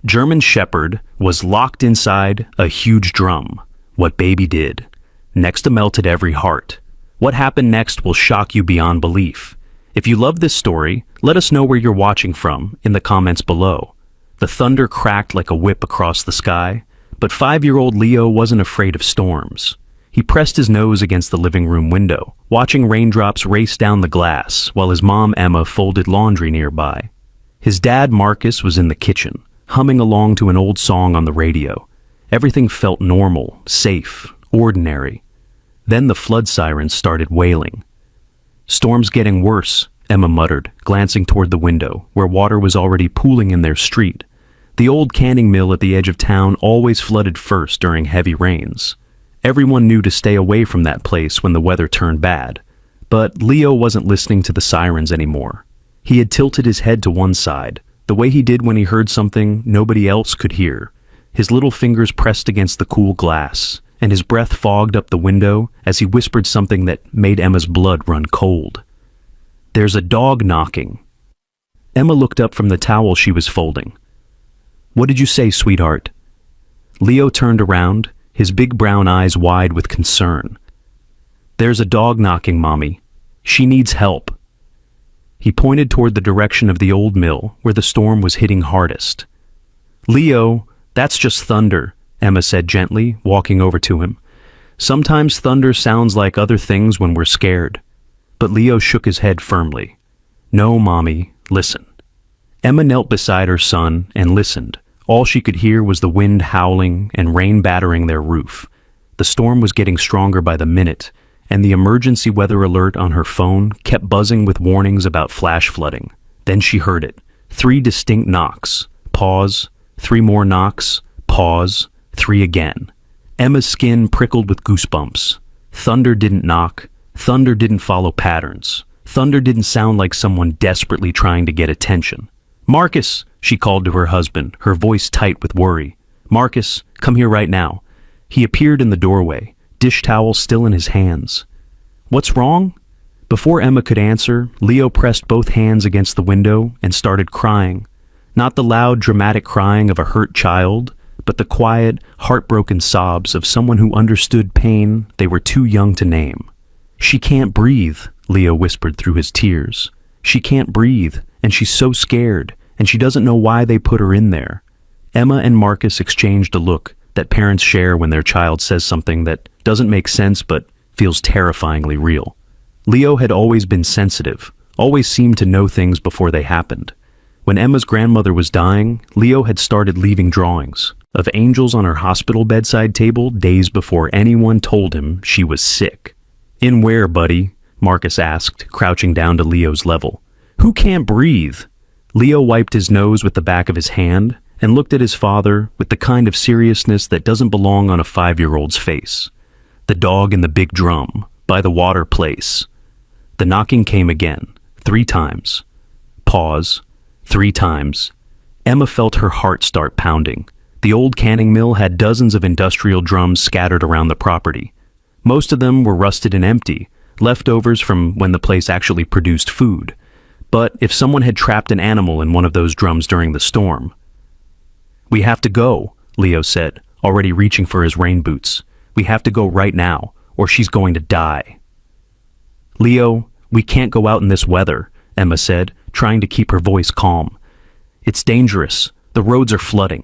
German Shepherd was locked inside a huge drum. What baby did. Next melted every heart. What happened next will shock you beyond belief. If you love this story, let us know where you're watching from in the comments below. The thunder cracked like a whip across the sky, but 5-year-old Leo wasn't afraid of storms. He pressed his nose against the living room window, watching raindrops race down the glass while his mom Emma folded laundry nearby. His dad Marcus was in the kitchen, humming along to an old song on the radio. Everything felt normal, safe, ordinary. Then the flood sirens started wailing. "Storm's getting worse," Emma muttered, glancing toward the window, where water was already pooling in their street. The old canning mill at the edge of town always flooded first during heavy rains. Everyone knew to stay away from that place when the weather turned bad. But Leo wasn't listening to the sirens anymore. He had tilted his head to one side, the way he did when he heard something nobody else could hear. His little fingers pressed against the cool glass, and his breath fogged up the window as he whispered something that made Emma's blood run cold. "There's a dog knocking." Emma looked up from the towel she was folding. "What did you say, sweetheart?" Leo turned around, his big brown eyes wide with concern. "There's a dog knocking, Mommy. She needs help." He pointed toward the direction of the old mill, where the storm was hitting hardest. "Leo, that's just thunder," Emma said gently, walking over to him. "Sometimes thunder sounds like other things when we're scared." But Leo shook his head firmly. "No, Mommy, listen." Emma knelt beside her son and listened. All she could hear was the wind howling and rain battering their roof. The storm was getting stronger by the minute, and the emergency weather alert on her phone kept buzzing with warnings about flash flooding. Then she heard it. 3 distinct knocks. Pause. 3 more knocks. Pause. 3 again. Emma's skin prickled with goosebumps. Thunder didn't knock. Thunder didn't follow patterns. Thunder didn't sound like someone desperately trying to get attention. "Marcus," she called to her husband, her voice tight with worry. "Marcus, come here right now." He appeared in the doorway, dish towel still in his hands. "What's wrong?" Before Emma could answer, Leo pressed both hands against the window and started crying. Not the loud, dramatic crying of a hurt child, but the quiet, heartbroken sobs of someone who understood pain they were too young to name. "She can't breathe," Leo whispered through his tears. "She can't breathe, and she's so scared, and she doesn't know why they put her in there." Emma and Marcus exchanged a look that parents share when their child says something that doesn't make sense but feels terrifyingly real. Leo had always been sensitive, always seemed to know things before they happened. When Emma's grandmother was dying, Leo had started leaving drawings of angels on her hospital bedside table days before anyone told him she was sick. "In where, buddy?" Marcus asked, crouching down to Leo's level. "Who can't breathe?" Leo wiped his nose with the back of his hand and looked at his father with the kind of seriousness that doesn't belong on a 5-year-old's face. "The dog in the big drum, by the water place." The knocking came again, 3 times. Pause. 3 times. Emma felt her heart start pounding. The old canning mill had dozens of industrial drums scattered around the property. Most of them were rusted and empty, leftovers from when the place actually produced food. But if someone had trapped an animal in one of those drums during the storm... "We have to go," Leo said, already reaching for his rain boots. "We have to go right now, or she's going to die." "Leo, we can't go out in this weather," Emma said, trying to keep her voice calm. "It's dangerous. The roads are flooding."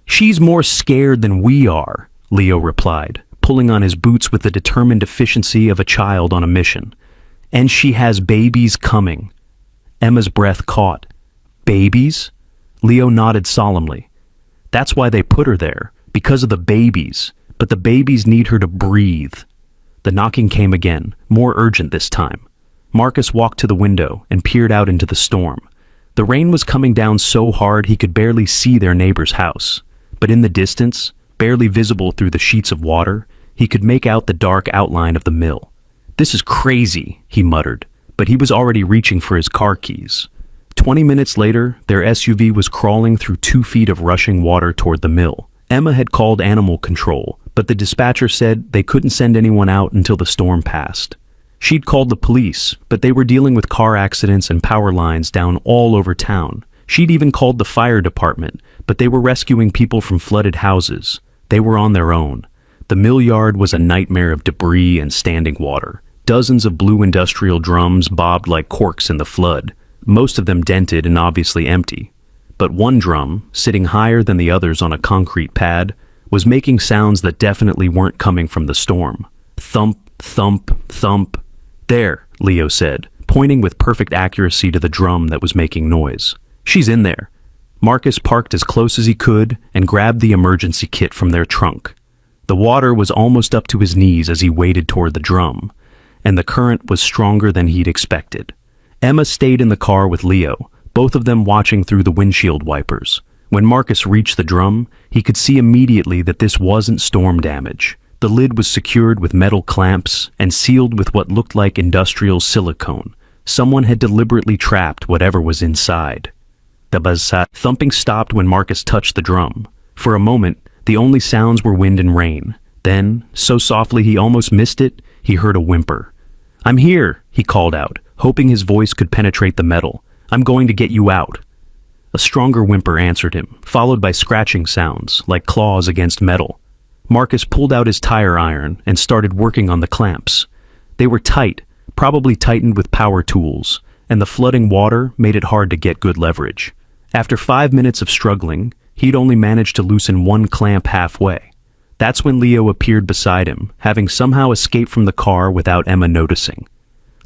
"She's more scared than we are," Leo replied, pulling on his boots with the determined efficiency of a child on a mission. "And she has babies coming." Emma's breath caught. "Babies?" Leo nodded solemnly. "That's why they put her there, because of the babies. But the babies need her to breathe." The knocking came again, more urgent this time. Marcus walked to the window and peered out into the storm. The rain was coming down so hard he could barely see their neighbor's house. But in the distance, barely visible through the sheets of water, he could make out the dark outline of the mill. "This is crazy," he muttered, but he was already reaching for his car keys. 20 minutes later, their SUV was crawling through 2 feet of rushing water toward the mill. Emma had called animal control, but the dispatcher said they couldn't send anyone out until the storm passed. She'd called the police, but they were dealing with car accidents and power lines down all over town. She'd even called the fire department, but they were rescuing people from flooded houses. They were on their own. The mill yard was a nightmare of debris and standing water. Dozens of blue industrial drums bobbed like corks in the flood, most of them dented and obviously empty. But one drum, sitting higher than the others on a concrete pad, was making sounds that definitely weren't coming from the storm. Thump, thump, thump. There, Leo said, pointing with perfect accuracy to the drum that was making noise. She's in there. Marcus parked as close as he could and grabbed the emergency kit from their trunk. The water was almost up to his knees as he waded toward the drum, and the current was stronger than he'd expected. Emma stayed in the car with Leo, both of them watching through the windshield wipers. When Marcus reached the drum, he could see immediately that this wasn't storm damage. The lid was secured with metal clamps and sealed with what looked like industrial silicone. Someone had deliberately trapped whatever was inside. The thumping stopped when Marcus touched the drum. For a moment, the only sounds were wind and rain. Then, so softly he almost missed it, he heard a whimper. "I'm here," he called out, hoping his voice could penetrate the metal. "I'm going to get you out." A stronger whimper answered him, followed by scratching sounds, like claws against metal. Marcus pulled out his tire iron and started working on the clamps. They were tight, probably tightened with power tools, and the flooding water made it hard to get good leverage. After 5 minutes of struggling, he'd only managed to loosen one clamp halfway. That's when Leo appeared beside him, having somehow escaped from the car without Emma noticing.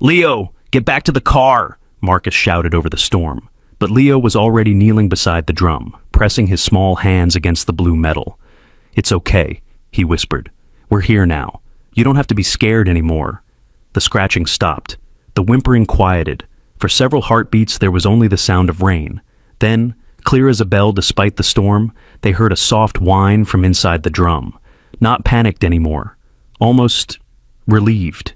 "Leo, get back to the car!" Marcus shouted over the storm. But Leo was already kneeling beside the drum, pressing his small hands against the blue metal. "It's okay," he whispered. "We're here now. You don't have to be scared anymore." The scratching stopped. The whimpering quieted. For several heartbeats there was only the sound of rain. Then, clear as a bell despite the storm, they heard a soft whine from inside the drum. Not panicked anymore. Almost relieved.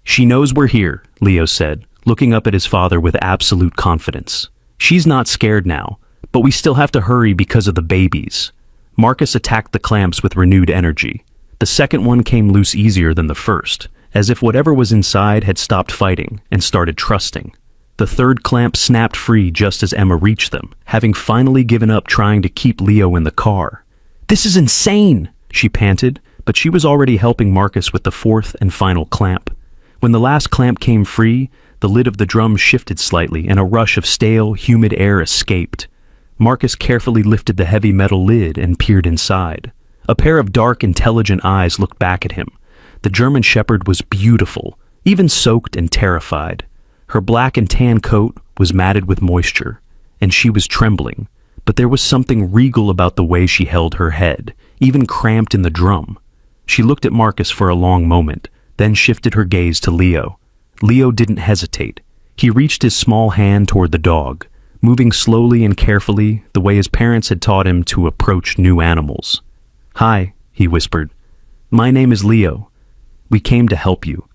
"She knows we're here," Leo said, looking up at his father with absolute confidence. "She's not scared now, but we still have to hurry because of the babies." Marcus attacked the clamps with renewed energy. The second one came loose easier than the first, as if whatever was inside had stopped fighting and started trusting. The third clamp snapped free just as Emma reached them, having finally given up trying to keep Leo in the car. "This is insane!" she panted, but she was already helping Marcus with the fourth and final clamp. When the last clamp came free, the lid of the drum shifted slightly and a rush of stale, humid air escaped. Marcus carefully lifted the heavy metal lid and peered inside. A pair of dark, intelligent eyes looked back at him. The German Shepherd was beautiful, even soaked and terrified. Her black and tan coat was matted with moisture, and she was trembling, but there was something regal about the way she held her head, even cramped in the drum. She looked at Marcus for a long moment, then shifted her gaze to Leo. Leo didn't hesitate. He reached his small hand toward the dog, moving slowly and carefully the way his parents had taught him to approach new animals. "Hi," he whispered. "My name is Leo. We came to help you."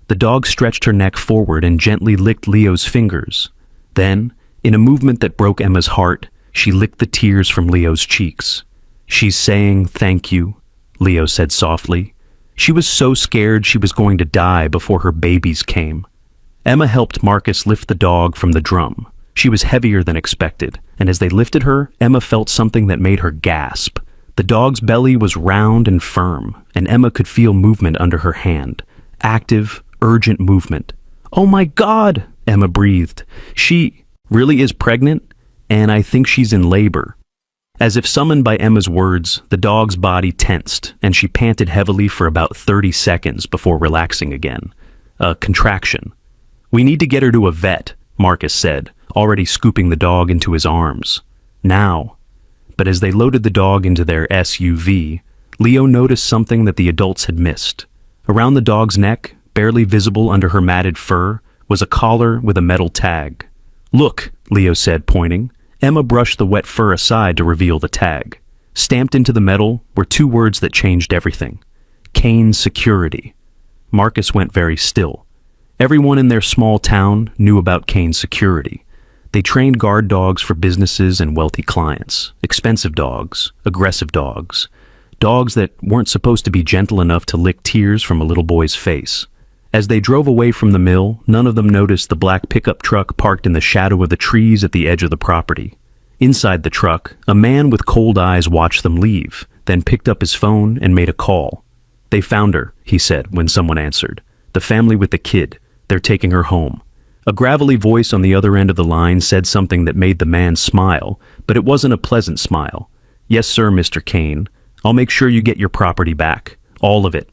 The dog stretched her neck forward and gently licked Leo's fingers. Then, in a movement that broke Emma's heart, she licked the tears from Leo's cheeks. "She's saying thank you," Leo said softly. She was so scared she was going to die before her babies came. Emma helped Marcus lift the dog from the drum. She was heavier than expected, and as they lifted her, Emma felt something that made her gasp. The dog's belly was round and firm, and Emma could feel movement under her hand. Active, urgent movement. "Oh my God!" Emma breathed. "She really is pregnant, and I think she's in labor." As if summoned by Emma's words, the dog's body tensed, and she panted heavily for about 30 seconds before relaxing again. A contraction. "We need to get her to a vet," Marcus said, already scooping the dog into his arms. "Now." But as they loaded the dog into their SUV, Leo noticed something that the adults had missed. Around the dog's neck, barely visible under her matted fur, was a collar with a metal tag. "Look," Leo said, pointing. Emma brushed the wet fur aside to reveal the tag. Stamped into the metal were two words that changed everything. Cane Security. Marcus went very still. Everyone in their small town knew about Cane Security. They trained guard dogs for businesses and wealthy clients. Expensive dogs, aggressive dogs. Dogs that weren't supposed to be gentle enough to lick tears from a little boy's face. As they drove away from the mill, none of them noticed the black pickup truck parked in the shadow of the trees at the edge of the property. Inside the truck, a man with cold eyes watched them leave, then picked up his phone and made a call. "They found her," he said when someone answered. "The family with the kid. They're taking her home." A gravelly voice on the other end of the line said something that made the man smile, but it wasn't a pleasant smile. "Yes, sir, Mr. Kane. I'll make sure you get your property back. All of it."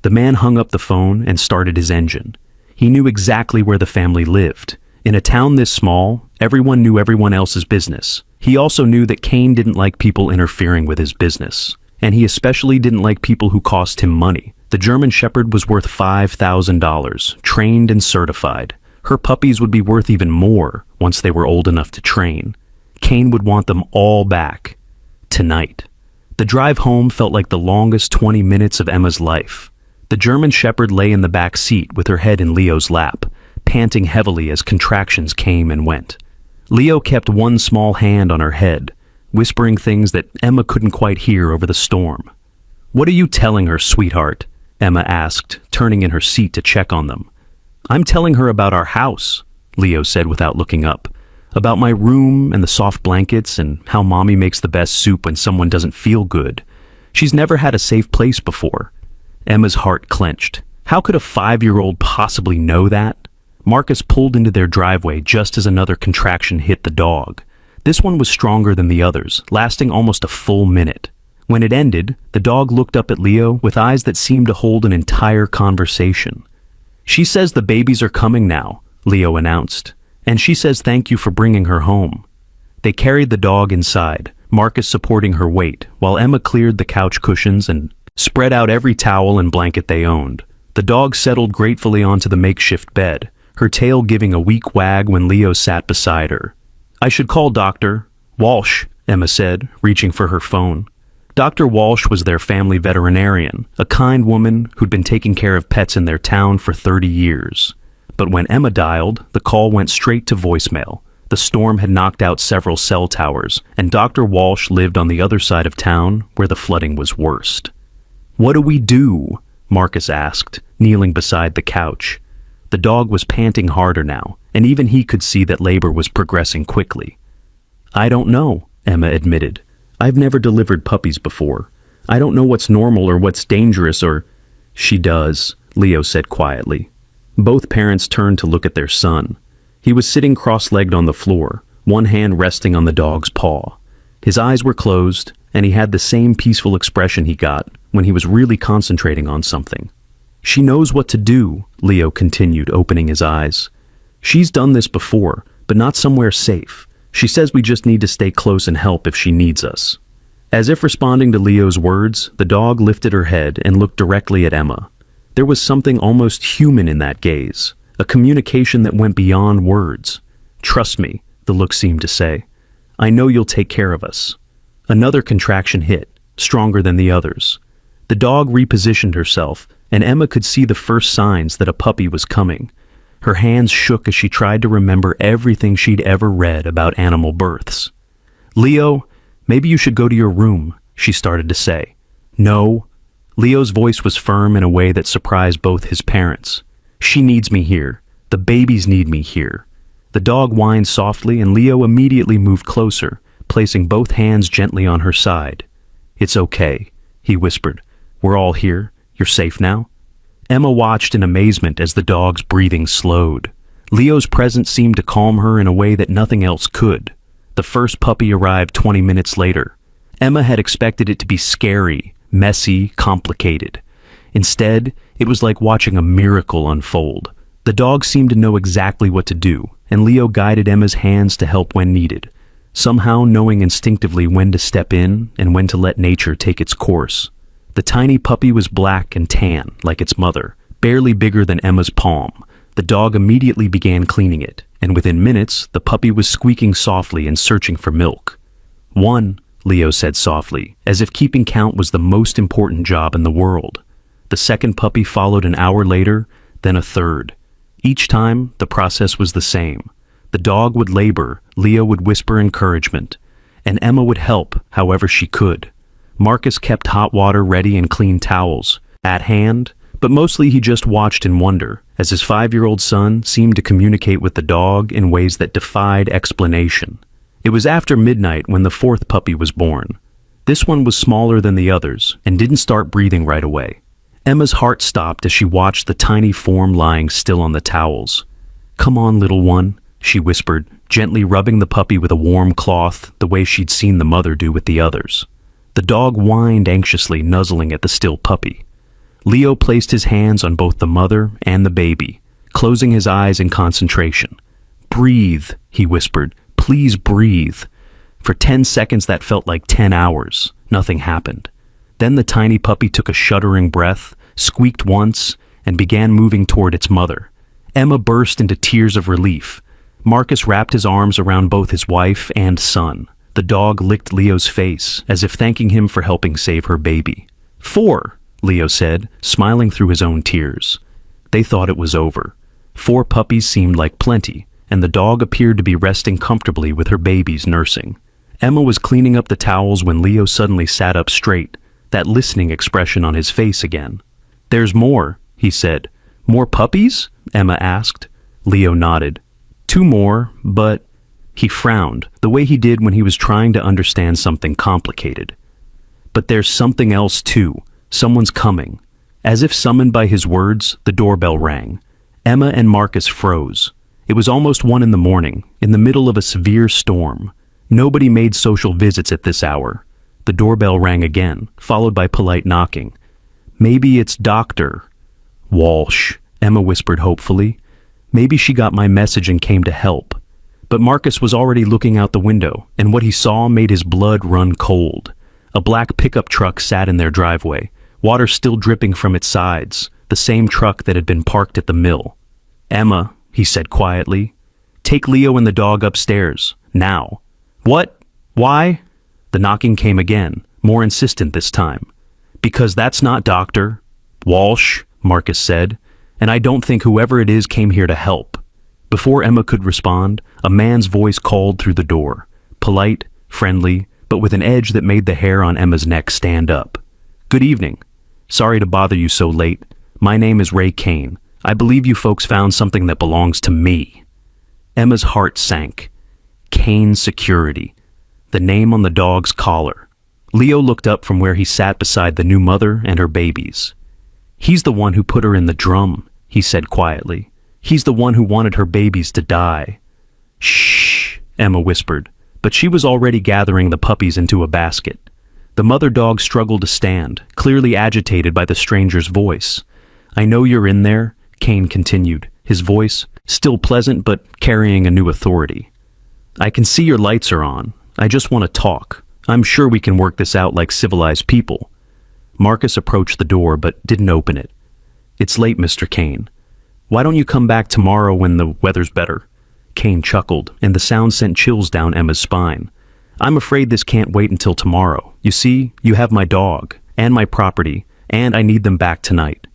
The man hung up the phone and started his engine. He knew exactly where the family lived. In a town this small, everyone knew everyone else's business. He also knew that Kane didn't like people interfering with his business. And he especially didn't like people who cost him money. The German Shepherd was worth $5,000, trained and certified. Her puppies would be worth even more once they were old enough to train. Kane would want them all back. Tonight. The drive home felt like the longest 20 minutes of Emma's life. The German Shepherd lay in the back seat with her head in Leo's lap, panting heavily as contractions came and went. Leo kept one small hand on her head, whispering things that Emma couldn't quite hear over the storm. "What are you telling her, sweetheart?" Emma asked, turning in her seat to check on them. "I'm telling her about our house," Leo said without looking up. "About my room and the soft blankets and how Mommy makes the best soup when someone doesn't feel good. She's never had a safe place before." Emma's heart clenched. How could a 5-year-old possibly know that? Marcus pulled into their driveway just as another contraction hit the dog. This one was stronger than the others, lasting almost a full minute. When it ended, the dog looked up at Leo with eyes that seemed to hold an entire conversation. "She says the babies are coming now," Leo announced, "and she says thank you for bringing her home." They carried the dog inside, Marcus supporting her weight, while Emma cleared the couch cushions and spread out every towel and blanket they owned. The dog settled gratefully onto the makeshift bed, her tail giving a weak wag when Leo sat beside her. "I should call Dr. Walsh," Emma said, reaching for her phone. Dr. Walsh was their family veterinarian, a kind woman who'd been taking care of pets in their town for 30 years. But when Emma dialed, the call went straight to voicemail. The storm had knocked out several cell towers, and Dr. Walsh lived on the other side of town where the flooding was worst. "What do we do?" Marcus asked, kneeling beside the couch. The dog was panting harder now, and even he could see that labor was progressing quickly. "I don't know," Emma admitted. "I've never delivered puppies before. I don't know what's normal or what's dangerous or—" "She does," Leo said quietly. Both parents turned to look at their son. He was sitting cross-legged on the floor, one hand resting on the dog's paw. His eyes were closed, and he had the same peaceful expression he got when he was really concentrating on something. "She knows what to do," Leo continued, opening his eyes. "She's done this before, but not somewhere safe. She says we just need to stay close and help if she needs us." As if responding to Leo's words, the dog lifted her head and looked directly at Emma. There was something almost human in that gaze, a communication that went beyond words. "Trust me," the look seemed to say. "I know you'll take care of us." Another contraction hit, stronger than the others. The dog repositioned herself, and Emma could see the first signs that a puppy was coming. Her hands shook as she tried to remember everything she'd ever read about animal births. "Leo, maybe you should go to your room," she started to say. "No." Leo's voice was firm in a way that surprised both his parents. "She needs me here. The babies need me here." The dog whined softly, and Leo immediately moved closer, placing both hands gently on her side. "It's okay," he whispered. "We're all here. You're safe now." Emma watched in amazement as the dog's breathing slowed. Leo's presence seemed to calm her in a way that nothing else could. The first puppy arrived 20 minutes later. Emma had expected it to be scary, messy, complicated. Instead, it was like watching a miracle unfold. The dog seemed to know exactly what to do, and Leo guided Emma's hands to help when needed, somehow knowing instinctively when to step in and when to let nature take its course. The tiny puppy was black and tan, like its mother, barely bigger than Emma's palm. The dog immediately began cleaning it, and within minutes, the puppy was squeaking softly and searching for milk. "One," Leo said softly, as if keeping count was the most important job in the world. The second puppy followed an hour later, then a third. Each time, the process was the same. The dog would labor, Leo would whisper encouragement, and Emma would help however she could. Marcus kept hot water ready and clean towels at hand, but mostly he just watched in wonder as his 5-year-old son seemed to communicate with the dog in ways that defied explanation. It was after midnight when the fourth puppy was born. This one was smaller than the others and didn't start breathing right away. Emma's heart stopped as she watched the tiny form lying still on the towels. "Come on, little one," she whispered, gently rubbing the puppy with a warm cloth the way she'd seen the mother do with the others. The dog whined anxiously, nuzzling at the still puppy. Leo placed his hands on both the mother and the baby, closing his eyes in concentration. "Breathe," he whispered. "Please breathe." For 10 seconds that felt like 10 hours. Nothing happened. Then the tiny puppy took a shuddering breath, squeaked once, and began moving toward its mother. Emma burst into tears of relief. Marcus wrapped his arms around both his wife and son. The dog licked Leo's face, as if thanking him for helping save her baby. "4," Leo said, smiling through his own tears. They thought it was over. 4 puppies seemed like plenty, and the dog appeared to be resting comfortably with her babies nursing. Emma was cleaning up the towels when Leo suddenly sat up straight, that listening expression on his face again. "There's more," he said. "More puppies?" Emma asked. Leo nodded. "2 more, but..." He frowned, the way he did when he was trying to understand something complicated. "But there's something else too. Someone's coming." As if summoned by his words, the doorbell rang. Emma and Marcus froze. It was almost 1 in the morning, in the middle of a severe storm. Nobody made social visits at this hour. The doorbell rang again, followed by polite knocking. "Maybe it's Dr. Walsh," Emma whispered hopefully. "Maybe she got my message and came to help." But Marcus was already looking out the window, and what he saw made his blood run cold. A black pickup truck sat in their driveway, water still dripping from its sides, the same truck that had been parked at the mill. "Emma," he said quietly, "take Leo and the dog upstairs, now." "What? Why?" The knocking came again, more insistent this time. "Because that's not Dr. Walsh," Marcus said, "and I don't think whoever it is came here to help." Before Emma could respond, a man's voice called through the door, polite, friendly, but with an edge that made the hair on Emma's neck stand up. "Good evening. Sorry to bother you so late. My name is Ray Kane. I believe you folks found something that belongs to me." Emma's heart sank. Kane Security. The name on the dog's collar. Leo looked up from where he sat beside the new mother and her babies. "He's the one who put her in the drum," he said quietly. "He's the one who wanted her babies to die." "Shh," Emma whispered, but she was already gathering the puppies into a basket. The mother dog struggled to stand, clearly agitated by the stranger's voice. "I know you're in there," Kane continued, his voice still pleasant but carrying a new authority. "I can see your lights are on. I just want to talk. I'm sure we can work this out like civilized people." Marcus approached the door but didn't open it. "It's late, Mr. Kane. Why don't you come back tomorrow when the weather's better?" Kane chuckled, and the sound sent chills down Emma's spine. "I'm afraid this can't wait until tomorrow. You see, you have my dog, and my property, and I need them back tonight."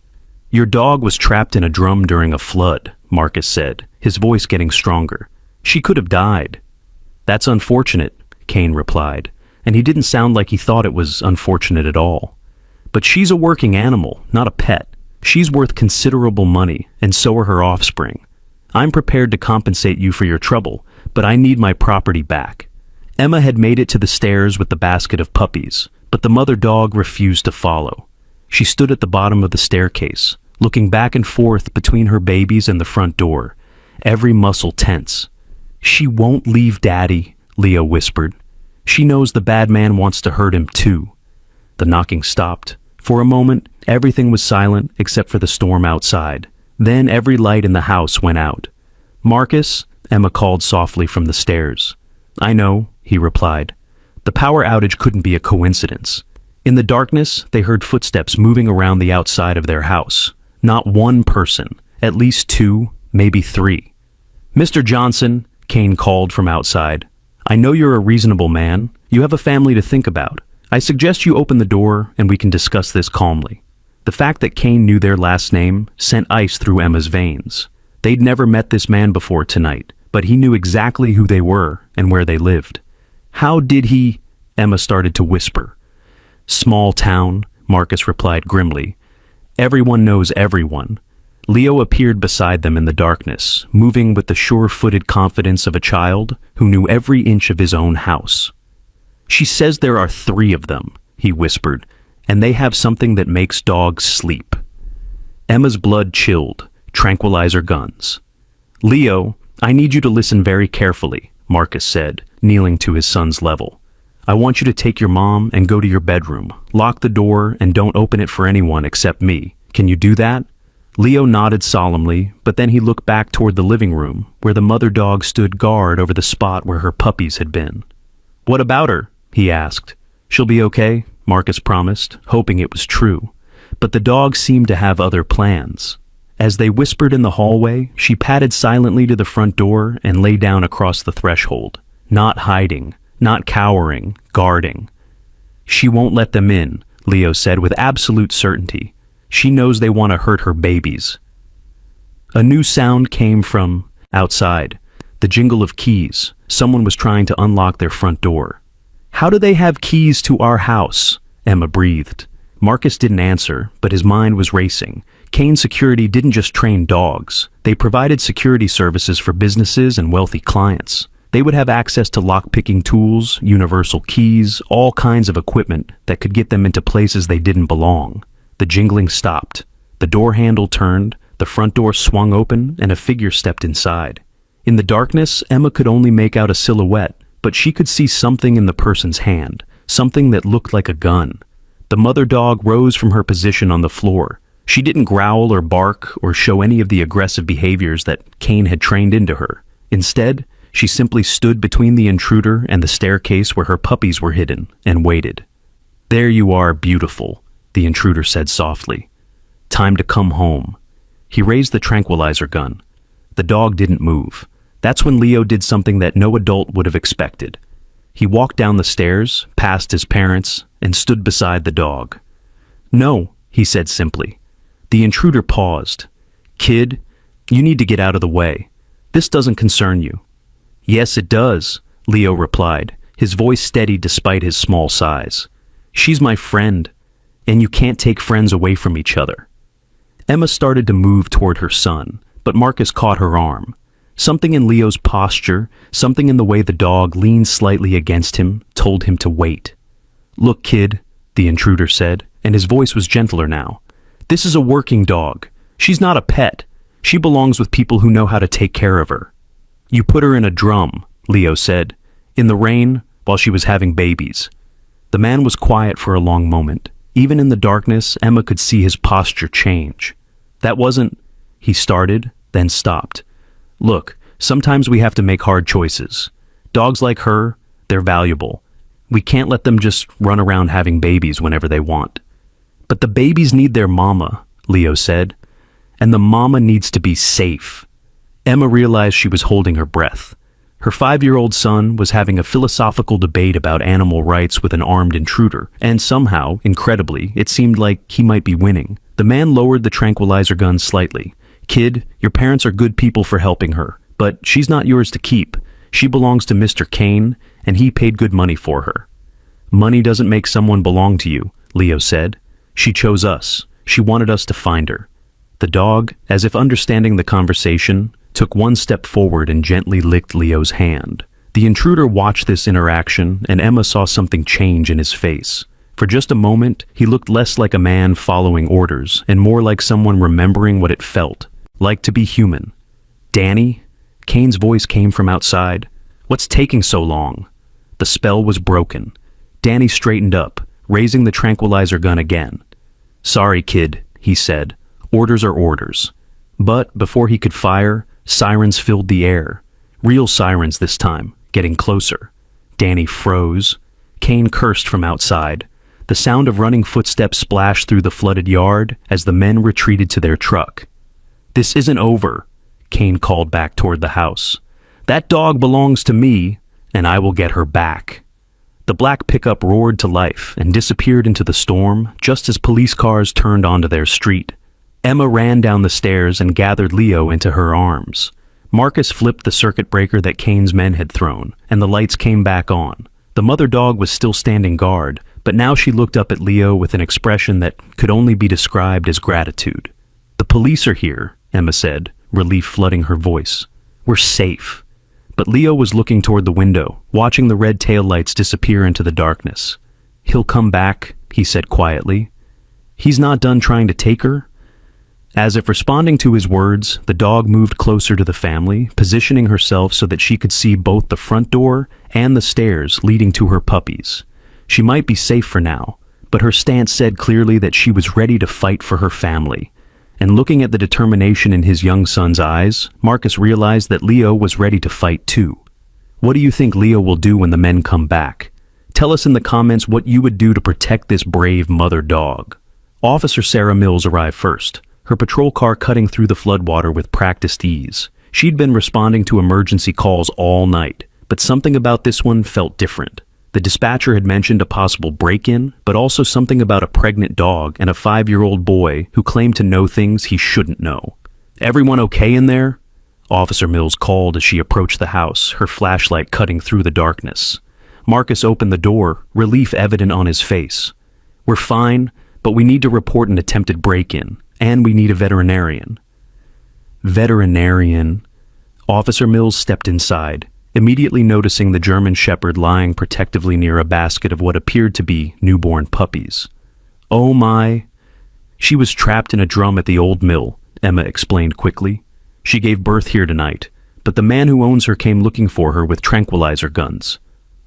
"Your dog was trapped in a drum during a flood," Marcus said, his voice getting stronger. "She could have died." "That's unfortunate," Kane replied, and he didn't sound like he thought it was unfortunate at all. "But she's a working animal, not a pet. She's worth considerable money, and so are her offspring. I'm prepared to compensate you for your trouble, but I need my property back." Emma had made it to the stairs with the basket of puppies, but the mother dog refused to follow. She stood at the bottom of the staircase, looking back and forth between her babies and the front door, every muscle tense. "She won't leave Daddy," Leo whispered. "She knows the bad man wants to hurt him too." The knocking stopped. For a moment, everything was silent except for the storm outside. Then every light in the house went out. "Marcus," Emma called softly from the stairs. "I know," he replied. The power outage couldn't be a coincidence. In the darkness, they heard footsteps moving around the outside of their house. Not one person, at least 2, maybe 3. "Mr. Johnson," Kane called from outside. "I know you're a reasonable man. You have a family to think about. I suggest you open the door and we can discuss this calmly." The fact that Kane knew their last name sent ice through Emma's veins. They'd never met this man before tonight, but he knew exactly who they were and where they lived. "How did he?" Emma started to whisper. "Small town," Marcus replied grimly. "Everyone knows everyone. Leo appeared beside them in the darkness, moving with the sure-footed confidence of a child who knew every inch of his own house. "She says there are 3 of them," he whispered, "and they have something that makes dogs sleep." Emma's blood chilled. Tranquilizer guns. "Leo, I need you to listen very carefully," Marcus said, kneeling to his son's level. "I want you to take your mom and go to your bedroom. Lock the door and don't open it for anyone except me. Can you do that?" Leo nodded solemnly, but then he looked back toward the living room, where the mother dog stood guard over the spot where her puppies had been. "What about her?" he asked. "She'll be okay," Marcus promised, hoping it was true. But the dog seemed to have other plans. As they whispered in the hallway, she padded silently to the front door and lay down across the threshold, not hiding, not cowering, guarding. "She won't let them in," Leo said with absolute certainty. "She knows they want to hurt her babies." A new sound came from outside, the jingle of keys. Someone was trying to unlock their front door. "How do they have keys to our house?" Emma breathed. Marcus didn't answer, but his mind was racing. Kane Security didn't just train dogs. They provided security services for businesses and wealthy clients. They would have access to lock-picking tools, universal keys, all kinds of equipment that could get them into places they didn't belong. The jingling stopped. The door handle turned, the front door swung open, and a figure stepped inside. In the darkness, Emma could only make out a silhouette, but she could see something in the person's hand, something that looked like a gun. The mother dog rose from her position on the floor. She didn't growl or bark or show any of the aggressive behaviors that Kane had trained into her. Instead, she simply stood between the intruder and the staircase where her puppies were hidden and waited. "There you are, beautiful," the intruder said softly. "Time to come home." He raised the tranquilizer gun. The dog didn't move. That's when Leo did something that no adult would have expected. He walked down the stairs, past his parents, and stood beside the dog. "No," he said simply. The intruder paused. "Kid, you need to get out of the way. This doesn't concern you." "Yes, it does," Leo replied, his voice steady despite his small size. "She's my friend, and you can't take friends away from each other." Emma started to move toward her son, but Marcus caught her arm. Something in Leo's posture, something in the way the dog leaned slightly against him, told him to wait. "Look, kid," the intruder said, and his voice was gentler now. "This is a working dog. She's not a pet. She belongs with people who know how to take care of her." "You put her in a drum," Leo said, "in the rain while she was having babies." The man was quiet for a long moment. Even in the darkness, Emma could see his posture change. "That wasn't," he started, then stopped. "Look, sometimes we have to make hard choices. Dogs like her, they're valuable. We can't let them just run around having babies whenever they want." "But the babies need their mama," Leo said, "and the mama needs to be safe." Emma realized she was holding her breath. Her 5-year-old son was having a philosophical debate about animal rights with an armed intruder, and somehow, incredibly, it seemed like he might be winning. The man lowered the tranquilizer gun slightly. "Kid, your parents are good people for helping her, but she's not yours to keep. She belongs to Mr. Kane, and he paid good money for her." "Money doesn't make someone belong to you," Leo said. "She chose us. She wanted us to find her." The dog, as if understanding the conversation, took one step forward and gently licked Leo's hand. The intruder watched this interaction, and Emma saw something change in his face. For just a moment, he looked less like a man following orders and more like someone remembering what it felt like to be human. "Danny?" Kane's voice came from outside. "What's taking so long?" The spell was broken. Danny straightened up, raising the tranquilizer gun again. "Sorry, kid," he said. "Orders are orders." But before he could fire, sirens filled the air. Real sirens this time, getting closer. Danny froze. Kane cursed from outside. The sound of running footsteps splashed through the flooded yard as the men retreated to their truck. "This isn't over," Kane called back toward the house. "That dog belongs to me, and I will get her back." The black pickup roared to life and disappeared into the storm just as police cars turned onto their street. Emma ran down the stairs and gathered Leo into her arms. Marcus flipped the circuit breaker that Kane's men had thrown, and the lights came back on. The mother dog was still standing guard, but now she looked up at Leo with an expression that could only be described as gratitude. "The police are here," Emma said, relief flooding her voice. "We're safe." But Leo was looking toward the window, watching the red taillights disappear into the darkness. "He'll come back," he said quietly. "He's not done trying to take her." As if responding to his words, the dog moved closer to the family, positioning herself so that she could see both the front door and the stairs leading to her puppies. She might be safe for now, but her stance said clearly that she was ready to fight for her family. And looking at the determination in his young son's eyes, Marcus realized that Leo was ready to fight too. What do you think Leo will do when the men come back? Tell us in the comments what you would do to protect this brave mother dog. Officer Sarah Mills arrived first, her patrol car cutting through the floodwater with practiced ease. She'd been responding to emergency calls all night, but something about this one felt different. The dispatcher had mentioned a possible break-in, but also something about a pregnant dog and a 5-year-old boy who claimed to know things he shouldn't know. "Everyone okay in there?" Officer Mills called as she approached the house, her flashlight cutting through the darkness. Marcus opened the door, relief evident on his face. "We're fine, but we need to report an attempted break-in, and we need a veterinarian." Veterinarian? Officer Mills stepped inside, immediately noticing the German Shepherd lying protectively near a basket of what appeared to be newborn puppies. "Oh my." "She was trapped in a drum at the old mill," Emma explained quickly. "She gave birth here tonight, but the man who owns her came looking for her with tranquilizer guns."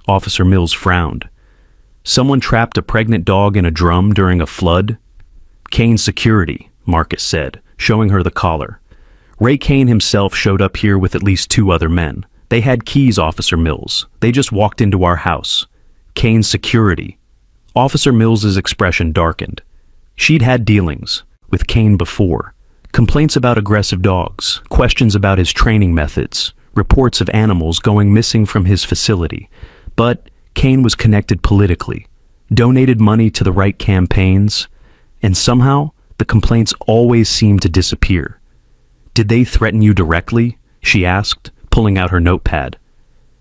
Officer Mills frowned. "Someone trapped a pregnant dog in a drum during a flood?" "Kane's security," Marcus said, showing her the collar. "Ray Kane himself showed up here with at least 2 other men. They had keys, Officer Mills. They just walked into our house." "Kane's security." Officer Mills's expression darkened. She'd had dealings with Kane before. Complaints about aggressive dogs, questions about his training methods, reports of animals going missing from his facility. But Kane was connected politically, donated money to the right campaigns, and somehow the complaints always seemed to disappear. "Did they threaten you directly?" she asked, pulling out her notepad.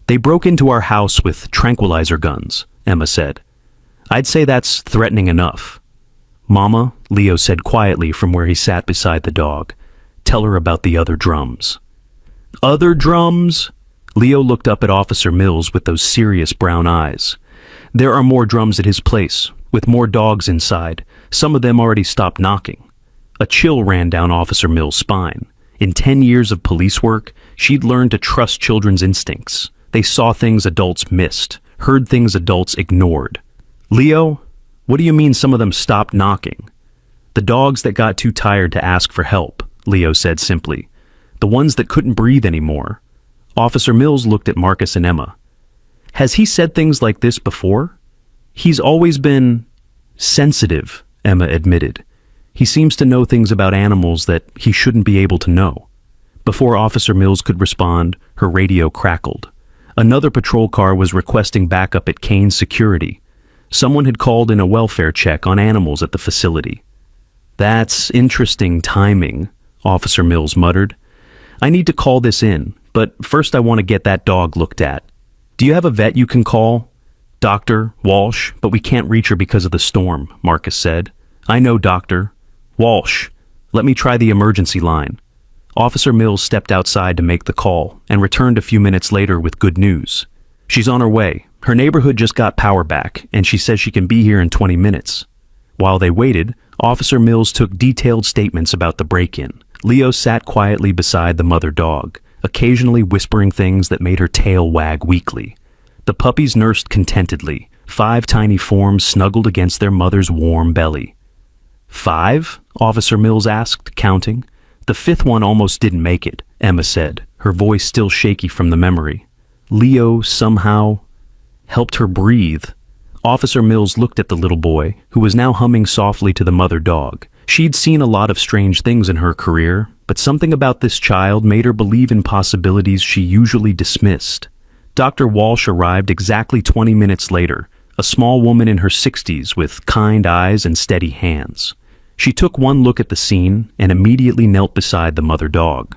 "They broke into our house with tranquilizer guns," Emma said. "I'd say that's threatening enough." "Mama," Leo said quietly from where he sat beside the dog, "tell her about the other drums." "Other drums?" Leo looked up at Officer Mills with those serious brown eyes. "There are more drums at his place, with more dogs inside. Some of them already stopped knocking." A chill ran down Officer Mills' spine. In 10 years of police work, she'd learned to trust children's instincts. They saw things adults missed, heard things adults ignored. "Leo, what do you mean some of them stopped knocking?" "The dogs that got too tired to ask for help," Leo said simply. "The ones that couldn't breathe anymore." Officer Mills looked at Marcus and Emma. "Has he said things like this before?" "He's always been sensitive," Emma admitted. "He seems to know things about animals that he shouldn't be able to know." Before Officer Mills could respond, her radio crackled. Another patrol car was requesting backup at Kane's security. Someone had called in a welfare check on animals at the facility. "That's interesting timing," Officer Mills muttered. "I need to call this in, but first I want to get that dog looked at. Do you have a vet you can call?" "Dr. Walsh, but we can't reach her because of the storm," Marcus said. "I know, Doctor. Walsh, let me try the emergency line." Officer Mills stepped outside to make the call and returned a few minutes later with good news. "She's on her way. Her neighborhood just got power back, and she says she can be here in 20 minutes. While they waited, Officer Mills took detailed statements about the break-in. Leo sat quietly beside the mother dog, occasionally whispering things that made her tail wag weakly. The puppies nursed contentedly, 5 tiny forms snuggled against their mother's warm belly. "5?" Officer Mills asked, counting. "The 5th one almost didn't make it," Emma said, her voice still shaky from the memory. "Leo somehow helped her breathe." Officer Mills looked at the little boy, who was now humming softly to the mother dog. She'd seen a lot of strange things in her career, but something about this child made her believe in possibilities she usually dismissed. Dr. Walsh arrived exactly 20 minutes later, a small woman in her 60s with kind eyes and steady hands. She took one look at the scene and immediately knelt beside the mother dog.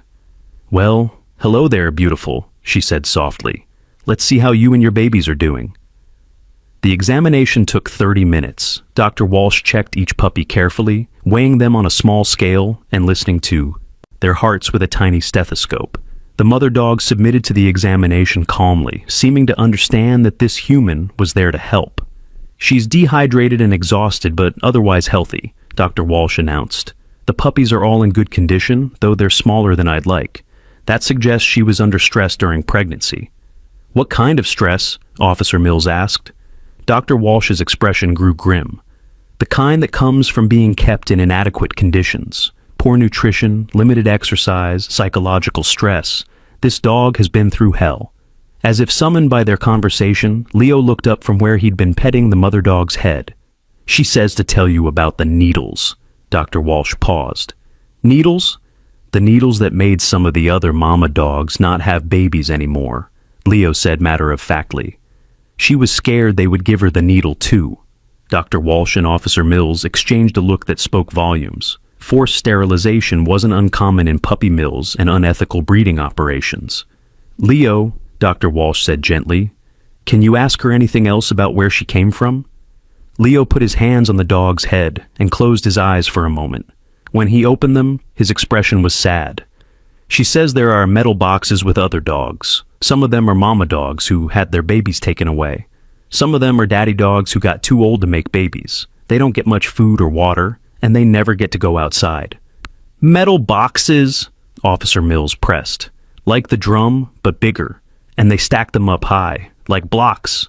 "Well, hello there, beautiful," she said softly. "Let's see how you and your babies are doing." The examination took 30 minutes. Dr. Walsh checked each puppy carefully, weighing them on a small scale and listening to their hearts with a tiny stethoscope. The mother dog submitted to the examination calmly, seeming to understand that this human was there to help. "She's dehydrated and exhausted, but otherwise healthy," Dr. Walsh announced. "The puppies are all in good condition, though they're smaller than I'd like. That suggests she was under stress during pregnancy." "What kind of stress?" Officer Mills asked. Dr. Walsh's expression grew grim. "The kind that comes from being kept in inadequate conditions. Poor nutrition, limited exercise, psychological stress. This dog has been through hell." As if summoned by their conversation, Leo looked up from where he'd been petting the mother dog's head. "She says to tell you about the needles." Dr. Walsh paused. "Needles?" "The needles that made some of the other mama dogs not have babies anymore," Leo said matter-of-factly. "She was scared they would give her the needle too." Dr. Walsh and Officer Mills exchanged a look that spoke volumes. Forced sterilization wasn't uncommon in puppy mills and unethical breeding operations. "Leo," Dr. Walsh said gently, "can you ask her anything else about where she came from?" Leo put his hands on the dog's head and closed his eyes for a moment. When he opened them, his expression was sad. "She says there are metal boxes with other dogs. Some of them are mama dogs who had their babies taken away. Some of them are daddy dogs who got too old to make babies. They don't get much food or water, and they never get to go outside." "Metal boxes?" Officer Mills pressed. "Like the drum, but bigger. And they stacked them up high, like blocks."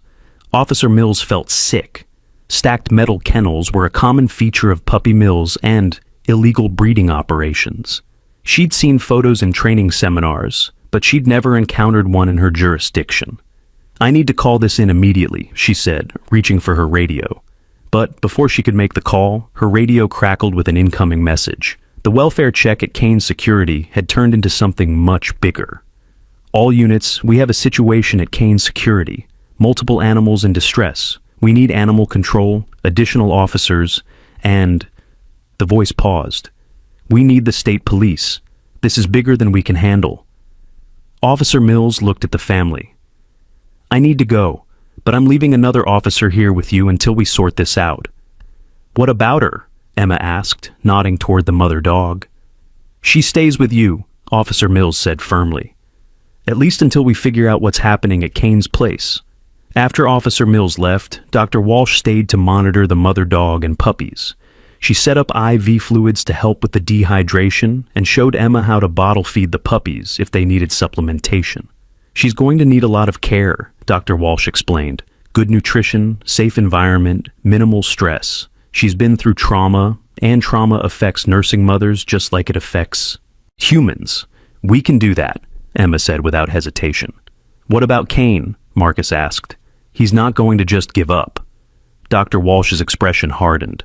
Officer Mills felt sick. Stacked metal kennels were a common feature of puppy mills and illegal breeding operations. She'd seen photos in training seminars, but she'd never encountered one in her jurisdiction. "I need to call this in immediately," she said, reaching for her radio. But before she could make the call, her radio crackled with an incoming message. The welfare check at Kane's Security had turned into something much bigger. "All units, we have a situation at Kane's Security. Multiple animals in distress. We need animal control, additional officers, and..." The voice paused. "We need the state police. This is bigger than we can handle." Officer Mills looked at the family. "I need to go, but I'm leaving another officer here with you until we sort this out." "What about her?" Emma asked, nodding toward the mother dog. "She stays with you," Officer Mills said firmly. "At least until we figure out what's happening at Kane's place." After Officer Mills left, Dr. Walsh stayed to monitor the mother dog and puppies. She set up IV fluids to help with the dehydration and showed Emma how to bottle feed the puppies if they needed supplementation. "She's going to need a lot of care," Dr. Walsh explained. "Good nutrition, safe environment, minimal stress. She's been through trauma, and trauma affects nursing mothers just like it affects humans." "We can do that," Emma said without hesitation. "What about Kane?" Marcus asked. "He's not going to just give up." Dr. Walsh's expression hardened.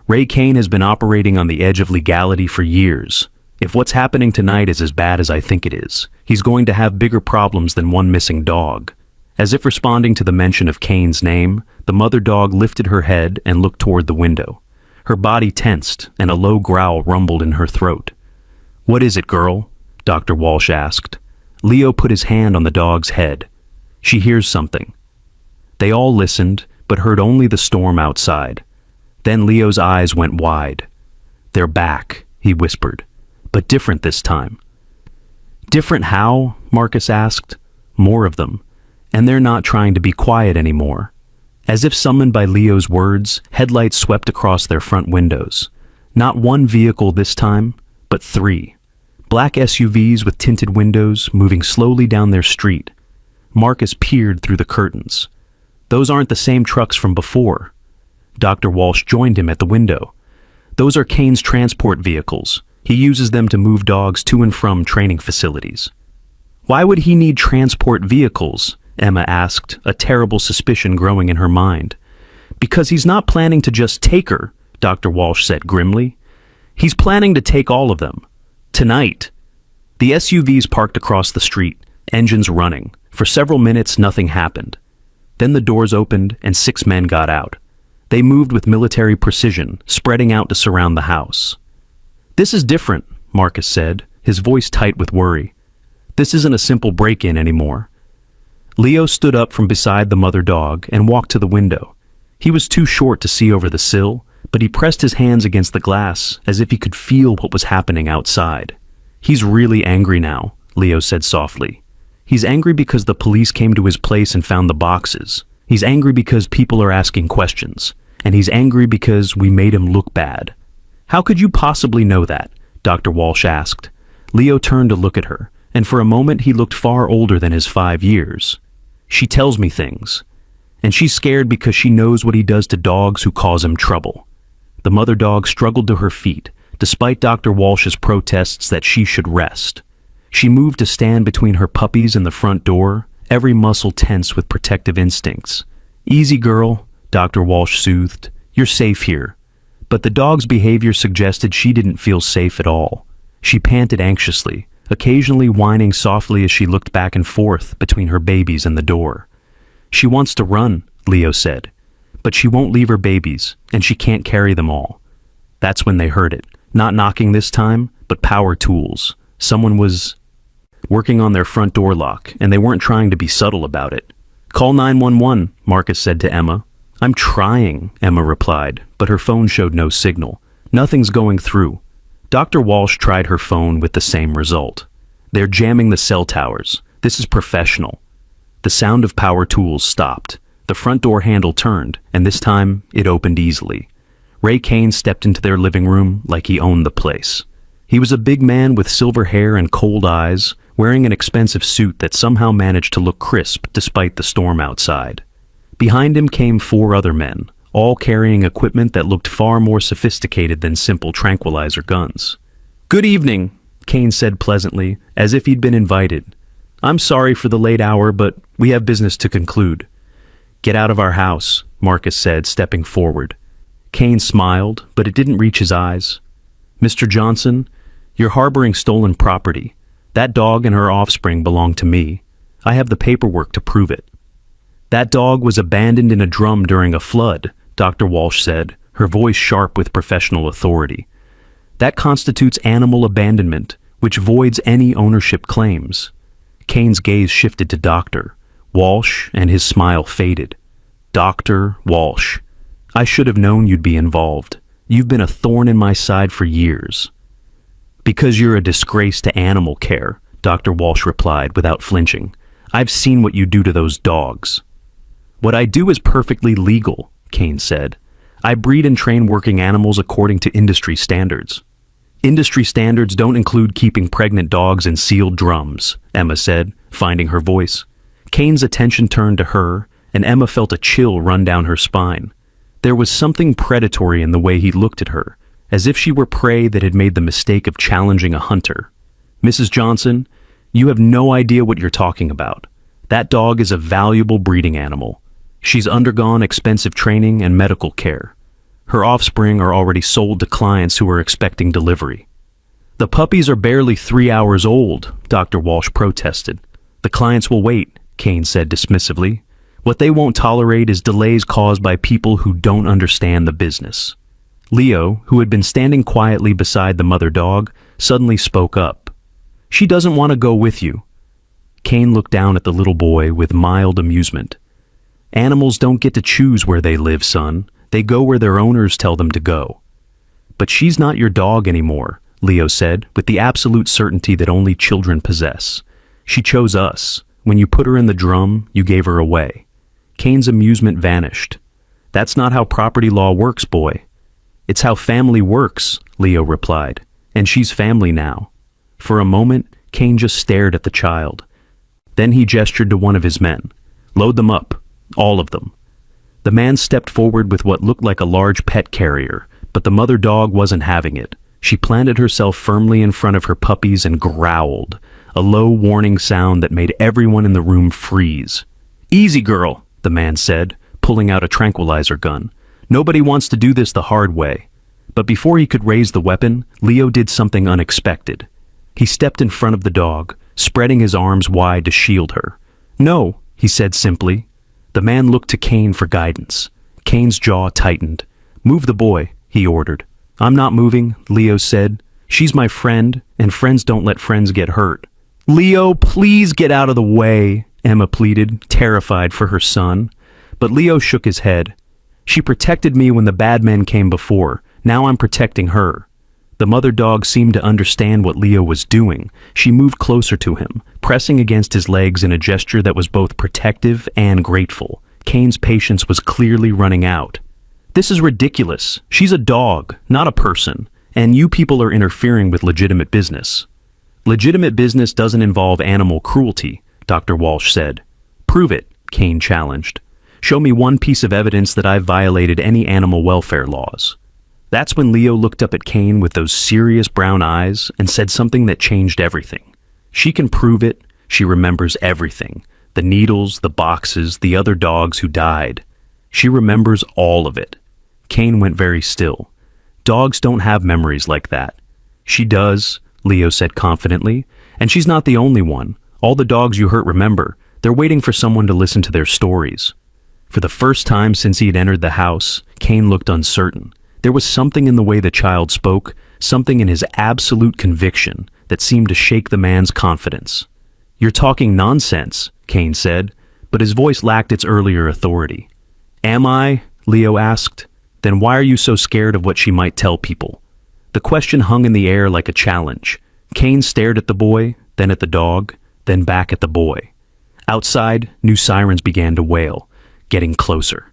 "Ray Kane has been operating on the edge of legality for years. If what's happening tonight is as bad as I think it is, he's going to have bigger problems than one missing dog." As if responding to the mention of Kane's name, the mother dog lifted her head and looked toward the window. Her body tensed, and a low growl rumbled in her throat. "What is it, girl?" Dr. Walsh asked. Leo put his hand on the dog's head. "She hears something." They all listened, but heard only the storm outside. Then Leo's eyes went wide. "They're back," he whispered, "but different this time." "Different how?" Marcus asked. "More of them. And they're not trying to be quiet anymore." As if summoned by Leo's words, headlights swept across their front windows. Not one vehicle this time, but 3. Black SUVs with tinted windows moving slowly down their street. Marcus peered through the curtains. "Those aren't the same trucks from before." Dr. Walsh joined him at the window. "Those are Kane's transport vehicles. He uses them to move dogs to and from training facilities." "Why would he need transport vehicles?" Emma asked, a terrible suspicion growing in her mind. "Because he's not planning to just take her," Dr. Walsh said grimly. "He's planning to take all of them. Tonight." The SUVs parked across the street, engines running. For several minutes, nothing happened. Then the doors opened and 6 men got out. They moved with military precision, spreading out to surround the house. "This is different," Marcus said, his voice tight with worry. "This isn't a simple break-in anymore." Leo stood up from beside the mother dog and walked to the window. He was too short to see over the sill, but he pressed his hands against the glass as if he could feel what was happening outside. "He's really angry now," Leo said softly. "He's angry because the police came to his place and found the boxes. He's angry because people are asking questions. And he's angry because we made him look bad." "How could you possibly know that?" Dr. Walsh asked. Leo turned to look at her, and for a moment he looked far older than his 5 years. "She tells me things. And she's scared because she knows what he does to dogs who cause him trouble." The mother dog struggled to her feet, despite Dr. Walsh's protests that she should rest. She moved to stand between her puppies and the front door, every muscle tense with protective instincts. "Easy, girl," Dr. Walsh soothed. "You're safe here." But the dog's behavior suggested she didn't feel safe at all. She panted anxiously, occasionally whining softly as she looked back and forth between her babies and the door. "She wants to run," Leo said, "but she won't leave her babies, and she can't carry them all." That's when they heard it. Not knocking this time, but power tools. Someone was working on their front door lock, and they weren't trying to be subtle about it. "Call 911, Marcus said to Emma. "I'm trying," Emma replied, but her phone showed no signal. "Nothing's going through." Dr. Walsh tried her phone with the same result. "They're jamming the cell towers. This is professional." The sound of power tools stopped. The front door handle turned, and this time it opened easily. Ray Kane stepped into their living room like he owned the place. He was a big man with silver hair and cold eyes, wearing an expensive suit that somehow managed to look crisp despite the storm outside. Behind him came 4 other men, all carrying equipment that looked far more sophisticated than simple tranquilizer guns. "Good evening," Kane said pleasantly, as if he'd been invited. "I'm sorry for the late hour, but we have business to conclude." "Get out of our house," Marcus said, stepping forward. Kane smiled, but it didn't reach his eyes. "Mr. Johnson, you're harboring stolen property. That dog and her offspring belong to me. I have the paperwork to prove it." "That dog was abandoned in a drum during a flood," Dr. Walsh said, her voice sharp with professional authority. "That constitutes animal abandonment, which voids any ownership claims." Kane's gaze shifted to Dr. Walsh, and his smile faded. "Dr. Walsh, I should have known you'd be involved. You've been a thorn in my side for years." "Because you're a disgrace to animal care," Dr. Walsh replied without flinching. "I've seen what you do to those dogs." "What I do is perfectly legal," Kane said. "I breed and train working animals according to industry standards." "Industry standards don't include keeping pregnant dogs in sealed drums," Emma said, finding her voice. Kane's attention turned to her, and Emma felt a chill run down her spine. There was something predatory in the way he looked at her, as if she were prey that had made the mistake of challenging a hunter. "Mrs. Johnson, you have no idea what you're talking about. That dog is a valuable breeding animal. She's undergone expensive training and medical care. Her offspring are already sold to clients who are expecting delivery." "The puppies are barely 3 hours old," Dr. Walsh protested. "The clients will wait," Kane said dismissively. "What they won't tolerate is delays caused by people who don't understand the business." Leo, who had been standing quietly beside the mother dog, suddenly spoke up. "She doesn't want to go with you." Kane looked down at the little boy with mild amusement. "Animals don't get to choose where they live, son. They go where their owners tell them to go." "But she's not your dog anymore," Leo said, with the absolute certainty that only children possess. "She chose us. When you put her in the drum, you gave her away." Kane's amusement vanished. "That's not how property law works, boy." "It's how family works," Leo replied. "And she's family now." For a moment, Kane just stared at the child. Then he gestured to one of his men. "Load them up. All of them." The man stepped forward with what looked like a large pet carrier, but the mother dog wasn't having it. She planted herself firmly in front of her puppies and growled, a low warning sound that made everyone in the room freeze. "Easy, girl," the man said, pulling out a tranquilizer gun. "Nobody wants to do this the hard way." But before he could raise the weapon, Leo did something unexpected. He stepped in front of the dog, spreading his arms wide to shield her. "No," he said simply. The man looked to Kane for guidance. Kane's jaw tightened. "Move the boy," he ordered. "I'm not moving," Leo said. "She's my friend, and friends don't let friends get hurt." "Leo, please get out of the way," Emma pleaded, terrified for her son. But Leo shook his head. "She protected me when the bad men came before. Now I'm protecting her." The mother dog seemed to understand what Leo was doing. She moved closer to him, pressing against his legs in a gesture that was both protective and grateful. Kane's patience was clearly running out. "This is ridiculous. She's a dog, not a person, and you people are interfering with legitimate business." "Legitimate business doesn't involve animal cruelty," Dr. Walsh said. "Prove it," Kane challenged. "Show me one piece of evidence that I've violated any animal welfare laws." That's when Leo looked up at Kane with those serious brown eyes and said something that changed everything. "She can prove it. She remembers everything. The needles, the boxes, the other dogs who died. She remembers all of it." Kane went very still. "Dogs don't have memories like that." "She does," Leo said confidently, "and she's not the only one. All the dogs you hurt remember. They're waiting for someone to listen to their stories." For the first time since he had entered the house, Kane looked uncertain. There was something in the way the child spoke, something in his absolute conviction that seemed to shake the man's confidence. "You're talking nonsense," Kane said, but his voice lacked its earlier authority. "Am I?" Leo asked. "Then why are you so scared of what she might tell people?" The question hung in the air like a challenge. Kane stared at the boy, then at the dog, then back at the boy. Outside, new sirens began to wail, getting closer.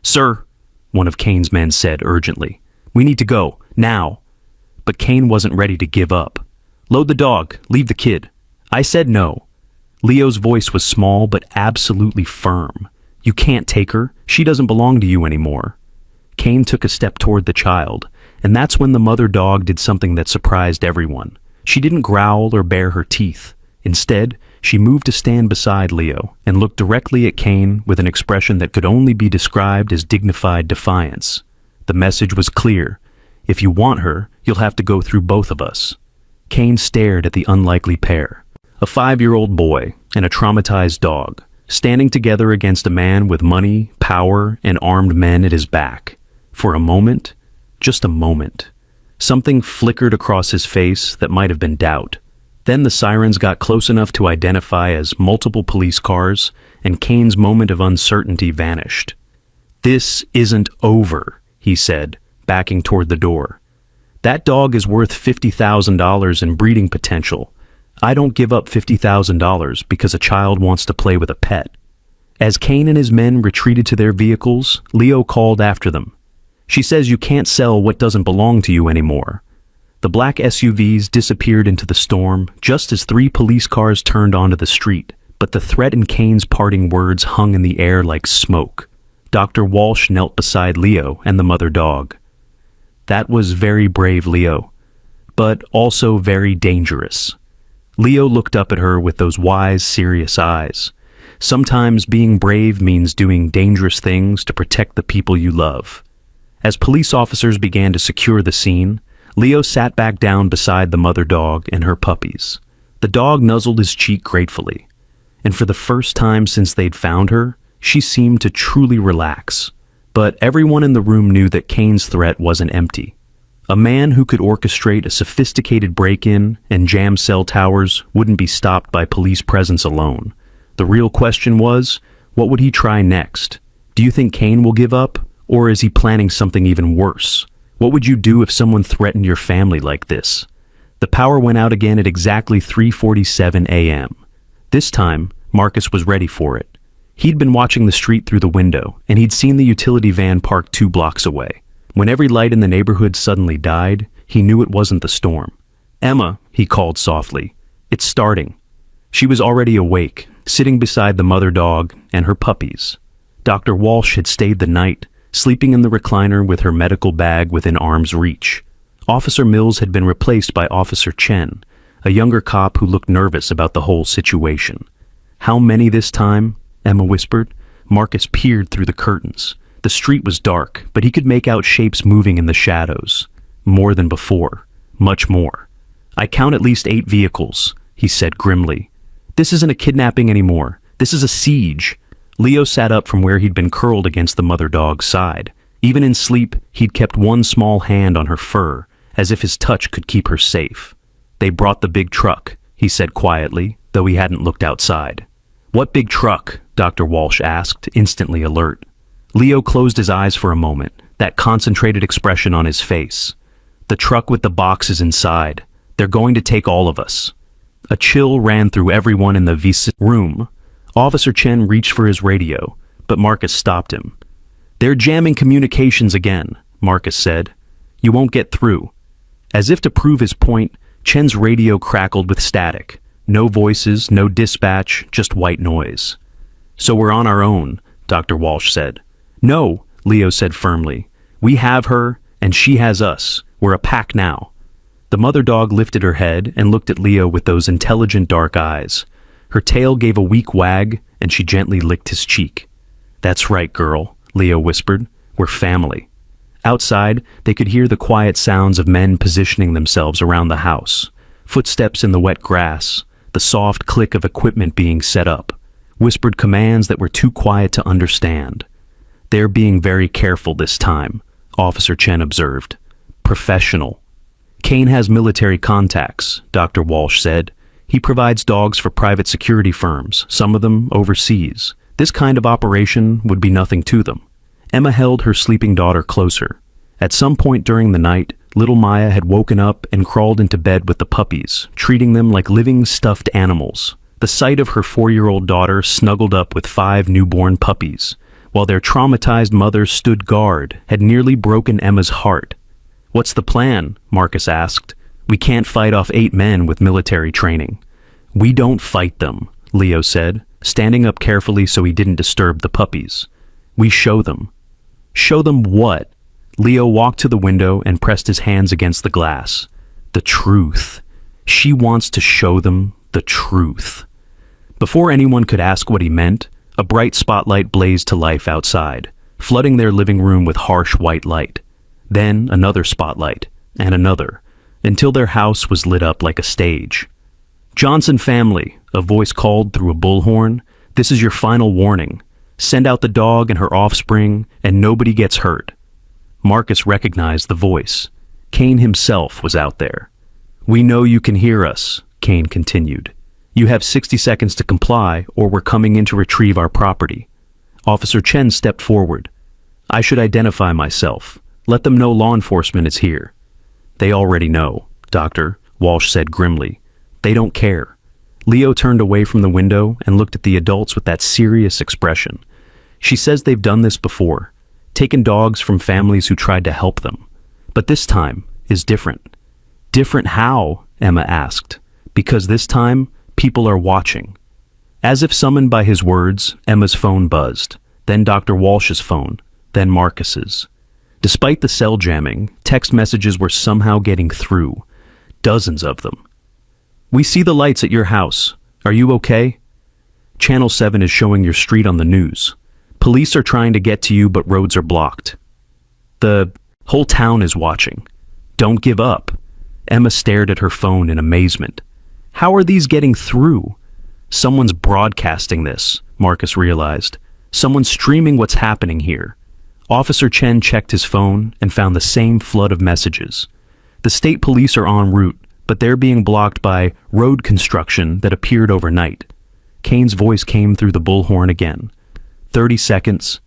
"Sir," one of Kane's men said urgently, "we need to go, now." But Kane wasn't ready to give up. "Load the dog, leave the kid." "I said no." Leo's voice was small but absolutely firm. "You can't take her. She doesn't belong to you anymore." Kane took a step toward the child, and that's when the mother dog did something that surprised everyone. She didn't growl or bare her teeth. Instead, she moved to stand beside Leo and looked directly at Kane with an expression that could only be described as dignified defiance. The message was clear. "If you want her, you'll have to go through both of us." Kane stared at the unlikely pair, a 5-year-old boy and a traumatized dog, standing together against a man with money, power, and armed men at his back. For a moment, just a moment, something flickered across his face that might have been doubt. Then the sirens got close enough to identify as multiple police cars, and Kane's moment of uncertainty vanished. "This isn't over," he said, backing toward the door. "That dog is worth $50,000 in breeding potential. I don't give up $50,000 because a child wants to play with a pet." As Kane and his men retreated to their vehicles, Leo called after them. "She says you can't sell what doesn't belong to you anymore." The black SUVs disappeared into the storm just as 3 police cars turned onto the street, but the threat in Kane's parting words hung in the air like smoke. Dr. Walsh knelt beside Leo and the mother dog. "That was very brave, Leo, but also very dangerous." Leo looked up at her with those wise, serious eyes. "Sometimes being brave means doing dangerous things to protect the people you love." As police officers began to secure the scene, Leo sat back down beside the mother dog and her puppies. The dog nuzzled his cheek gratefully, and for the first time since they'd found her, she seemed to truly relax. But everyone in the room knew that Kane's threat wasn't empty. A man who could orchestrate a sophisticated break-in and jam cell towers wouldn't be stopped by police presence alone. The real question was, what would he try next? Do you think Kane will give up, or is he planning something even worse? What would you do if someone threatened your family like this? The power went out again at exactly 3:47 a.m. This time, Marcus was ready for it. He'd been watching the street through the window, and he'd seen the utility van parked 2 blocks away. When every light in the neighborhood suddenly died, he knew it wasn't the storm. "Emma," he called softly, "it's starting." She was already awake, sitting beside the mother dog and her puppies. Dr. Walsh had stayed the night, sleeping in the recliner with her medical bag within arm's reach. Officer Mills had been replaced by Officer Chen, a younger cop who looked nervous about the whole situation. "How many this time?" Emma whispered. Marcus peered through the curtains. The street was dark, but he could make out shapes moving in the shadows. More than before. Much more. "I count at least 8 vehicles," he said grimly. "This isn't a kidnapping anymore. This is a siege." Leo sat up from where he'd been curled against the mother dog's side. Even in sleep, he'd kept one small hand on her fur, as if his touch could keep her safe. "They brought the big truck," he said quietly, though he hadn't looked outside. "What big truck?" Dr. Walsh asked, instantly alert. Leo closed his eyes for a moment, that concentrated expression on his face. The truck with the boxes inside. They're going to take all of us." A chill ran through everyone in the visit room. Officer Chen reached for his radio, but Marcus stopped him. "They're jamming communications again," Marcus said. "You won't get through." As if to prove his point, Chen's radio crackled with static. No voices, no dispatch, just white noise. "So we're on our own," Dr. Walsh said. "No," Leo said firmly. "We have her, and she has us. We're a pack now." The mother dog lifted her head and looked at Leo with those intelligent dark eyes. Her tail gave a weak wag, and she gently licked his cheek. "That's right, girl," Leo whispered. "We're family." Outside, they could hear the quiet sounds of men positioning themselves around the house. Footsteps in the wet grass, the soft click of equipment being set up, whispered commands that were too quiet to understand. "They're being very careful this time," Officer Chen observed. "Professional." "Kane has military contacts," Dr. Walsh said. "He provides dogs for private security firms, some of them overseas. This kind of operation would be nothing to them." Emma held her sleeping daughter closer. At some point during the night, little Maya had woken up and crawled into bed with the puppies, treating them like living stuffed animals. The sight of her 4-year-old daughter snuggled up with 5 newborn puppies, while their traumatized mother stood guard, had nearly broken Emma's heart. "What's the plan?" Marcus asked. "We can't fight off 8 men with military training." "We don't fight them," Leo said, standing up carefully so he didn't disturb the puppies. "We show them." "Show them what?" Leo walked to the window and pressed his hands against the glass. "The truth. She wants to show them the truth." Before anyone could ask what he meant, a bright spotlight blazed to life outside, flooding their living room with harsh white light. Then another spotlight, and another, until their house was lit up like a stage. "Johnson family," a voice called through a bullhorn, "this is your final warning. Send out the dog and her offspring, and nobody gets hurt." Marcus recognized the voice. Kane himself was out there. "We know you can hear us," Kane continued. "You have 60 seconds to comply, or we're coming in to retrieve our property." Officer Chen stepped forward. "I should identify myself. Let them know law enforcement is here." "They already know, Doctor," Walsh said grimly. "They don't care." Leo turned away from the window and looked at the adults with that serious expression. "She says they've done this before, taken dogs from families who tried to help them. But this time is different." "Different how?" Emma asked. "Because this time, people are watching." As if summoned by his words, Emma's phone buzzed, then Dr. Walsh's phone, then Marcus's. Despite the cell jamming, text messages were somehow getting through. Dozens of them. "We see the lights at your house. Are you okay? Channel 7 is showing your street on the news. Police are trying to get to you, but roads are blocked. The whole town is watching. Don't give up." Emma stared at her phone in amazement. "How are these getting through?" "Someone's broadcasting this," Marcus realized. "Someone's streaming what's happening here." Officer Chen checked his phone and found the same flood of messages. The state police are en route, but they're being blocked by road construction that appeared overnight. Kane's voice came through the bullhorn again. 30 seconds.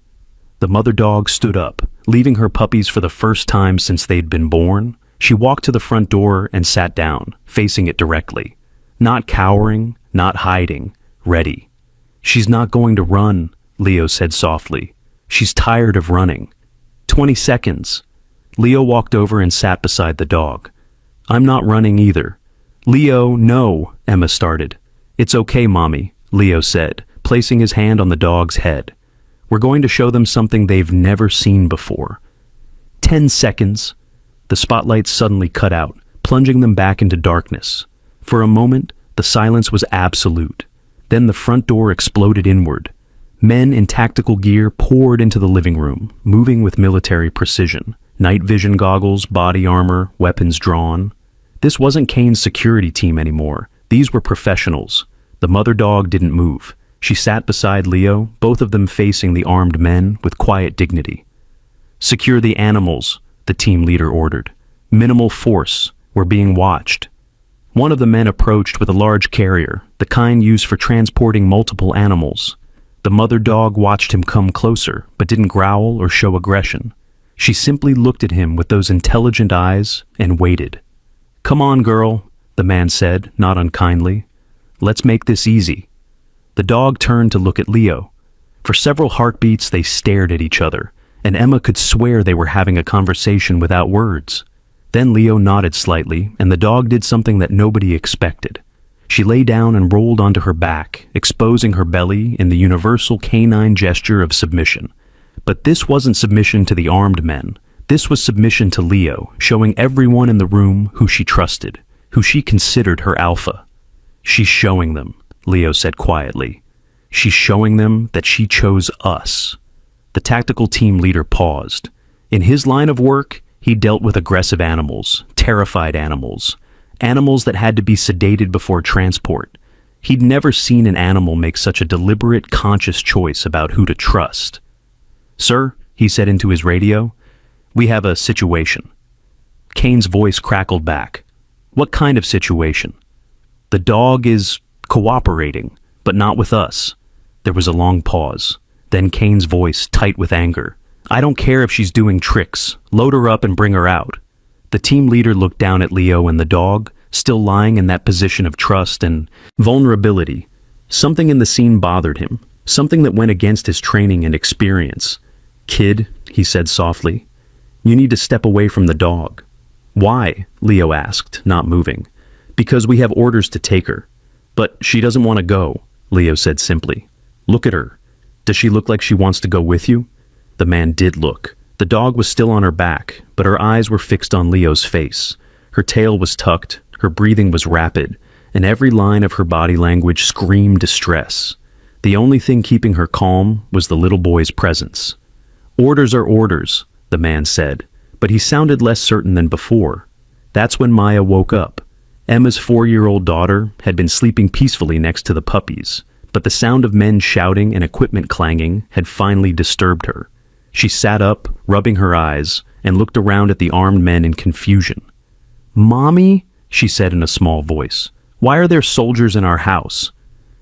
The mother dog stood up, leaving her puppies for the first time since they'd been born. She walked to the front door and sat down, facing it directly. Not cowering, not hiding, ready. "She's not going to run," Leo said softly. "She's tired of running." 20 seconds. Leo walked over and sat beside the dog. "I'm not running either." "Leo, no," Emma started. "It's okay, Mommy," Leo said, placing his hand on the dog's head. "We're going to show them something they've never seen before." 10 seconds. The spotlight suddenly cut out, plunging them back into darkness. For a moment, the silence was absolute. Then the front door exploded inward. Men in tactical gear poured into the living room, moving with military precision. Night vision goggles, body armor, weapons drawn. This wasn't Kane's security team anymore. These were professionals. The mother dog didn't move. She sat beside Leo, both of them facing the armed men with quiet dignity. "Secure the animals," the team leader ordered. "Minimal force. We're being watched." One of the men approached with a large carrier, the kind used for transporting multiple animals. The mother dog watched him come closer, but didn't growl or show aggression. She simply looked at him with those intelligent eyes and waited. "Come on, girl," the man said, not unkindly. "Let's make this easy." The dog turned to look at Leo. For several heartbeats they stared at each other, and Emma could swear they were having a conversation without words. Then Leo nodded slightly, and the dog did something that nobody expected. She lay down and rolled onto her back, exposing her belly in the universal canine gesture of submission. But this wasn't submission to the armed men. This was submission to Leo, showing everyone in the room who she trusted, who she considered her alpha. "She's showing them," Leo said quietly. "She's showing them that she chose us." The tactical team leader paused. In his line of work, he dealt with aggressive animals, terrified animals, animals that had to be sedated before transport. He'd never seen an animal make such a deliberate, conscious choice about who to trust. "Sir," he said into his radio, "we have a situation." Kane's voice crackled back. "What kind of situation?" "The dog is cooperating, but not with us." There was a long pause. Then Kane's voice, tight with anger. "I don't care if she's doing tricks. Load her up and bring her out." The team leader looked down at Leo and the dog, still lying in that position of trust and vulnerability. Something in the scene bothered him, something that went against his training and experience. "Kid," he said softly, "you need to step away from the dog." "Why?" Leo asked, not moving. "Because we have orders to take her." "But she doesn't want to go," Leo said simply. "Look at her. Does she look like she wants to go with you?" The man did look. The dog was still on her back, but her eyes were fixed on Leo's face. Her tail was tucked, her breathing was rapid, and every line of her body language screamed distress. The only thing keeping her calm was the little boy's presence. "Orders are orders," the man said, but he sounded less certain than before. That's when Maya woke up. Emma's 4-year-old daughter had been sleeping peacefully next to the puppies, but the sound of men shouting and equipment clanging had finally disturbed her. She sat up, rubbing her eyes, and looked around at the armed men in confusion. "Mommy?" she said in a small voice. "Why are there soldiers in our house?"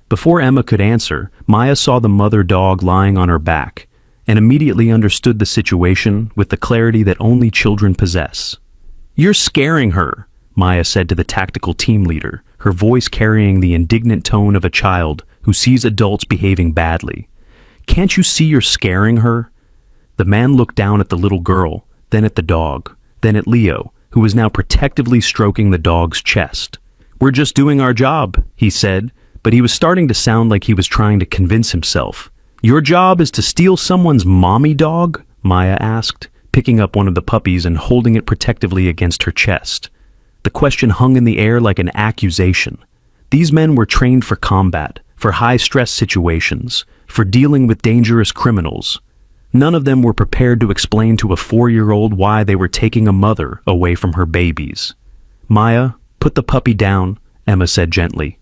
Before Emma could answer, Maya saw the mother dog lying on her back, and immediately understood the situation with the clarity that only children possess. "You're scaring her," Maya said to the tactical team leader, her voice carrying the indignant tone of a child who sees adults behaving badly. "Can't you see you're scaring her?" The man looked down at the little girl, then at the dog, then at Leo, who was now protectively stroking the dog's chest. "We're just doing our job," he said, but he was starting to sound like he was trying to convince himself. "Your job is to steal someone's mommy dog?" Maya asked, picking up one of the puppies and holding it protectively against her chest. The question hung in the air like an accusation. These men were trained for combat, for high-stress situations, for dealing with dangerous criminals. None of them were prepared to explain to a 4-year-old why they were taking a mother away from her babies. "Maya, put the puppy down," Emma said gently.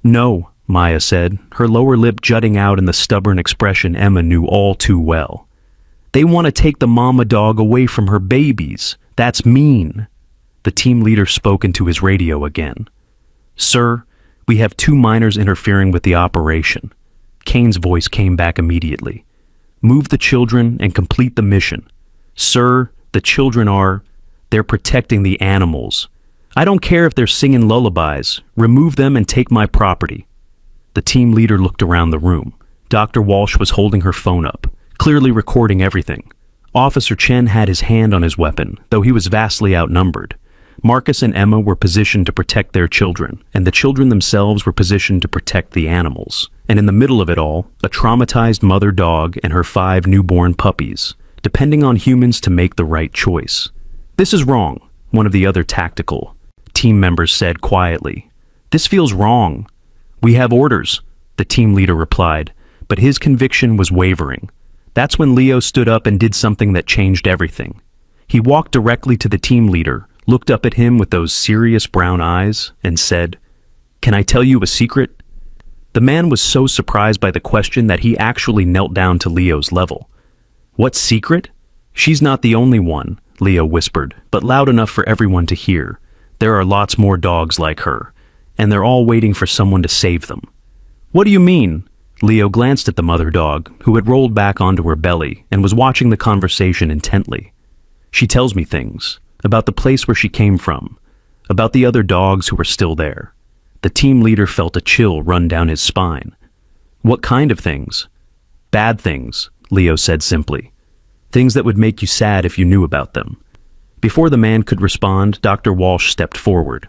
"No," Maya said, her lower lip jutting out in the stubborn expression Emma knew all too well. "They want to take the mama dog away from her babies. That's mean." The team leader spoke into his radio again. "Sir, we have 2 minors interfering with the operation." Kane's voice came back immediately. "Move the children and complete the mission." "Sir, the children they're protecting the animals. I don't care if they're singing lullabies. Remove them and take my property." The team leader looked around the room. Dr. Walsh was holding her phone up, clearly recording everything. Officer Chen had his hand on his weapon, though he was vastly outnumbered. Marcus and Emma were positioned to protect their children, and the children themselves were positioned to protect the animals. And in the middle of it all, a traumatized mother dog and her 5 newborn puppies, depending on humans to make the right choice. "This is wrong," one of the other tactical team members said quietly. "This feels wrong." "We have orders," the team leader replied, but his conviction was wavering. That's when Leo stood up and did something that changed everything. He walked directly to the team leader, looked up at him with those serious brown eyes, and said, "Can I tell you a secret?" The man was so surprised by the question that he actually knelt down to Leo's level. "What secret?" "She's not the only one," Leo whispered, but loud enough for everyone to hear. "There are lots more dogs like her, and they're all waiting for someone to save them." "What do you mean?" Leo glanced at the mother dog, who had rolled back onto her belly and was watching the conversation intently. She tells me things about the place where she came from, about the other dogs who were still there. The team leader felt a chill run down his spine. What kind of things? Bad things, Leo said simply. Things that would make you sad if you knew about them. Before the man could respond, Dr. Walsh stepped forward.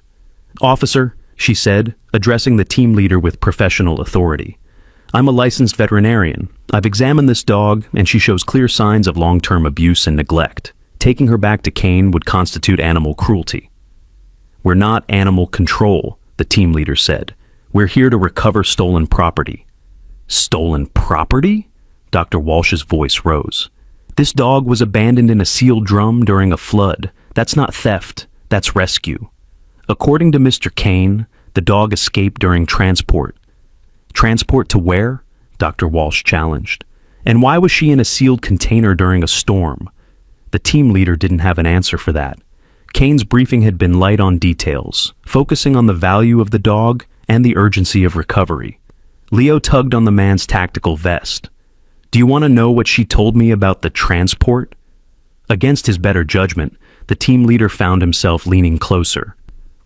"Officer," she said, addressing the team leader with professional authority. "I'm a licensed veterinarian. I've examined this dog, and she shows clear signs of long-term abuse and neglect. Taking her back to Kane would constitute animal cruelty." "We're not animal control," the team leader said. "We're here to recover stolen property." "Stolen property?" Dr. Walsh's voice rose. "This dog was abandoned in a sealed drum during a flood. That's not theft, that's rescue. According to Mr. Kane, the dog escaped during transport." "Transport to where?" Dr. Walsh challenged. "And why was she in a sealed container during a storm?" The team leader didn't have an answer for that. Kane's briefing had been light on details, focusing on the value of the dog and the urgency of recovery. Leo tugged on the man's tactical vest. "Do you want to know what she told me about the transport?" Against his better judgment, the team leader found himself leaning closer.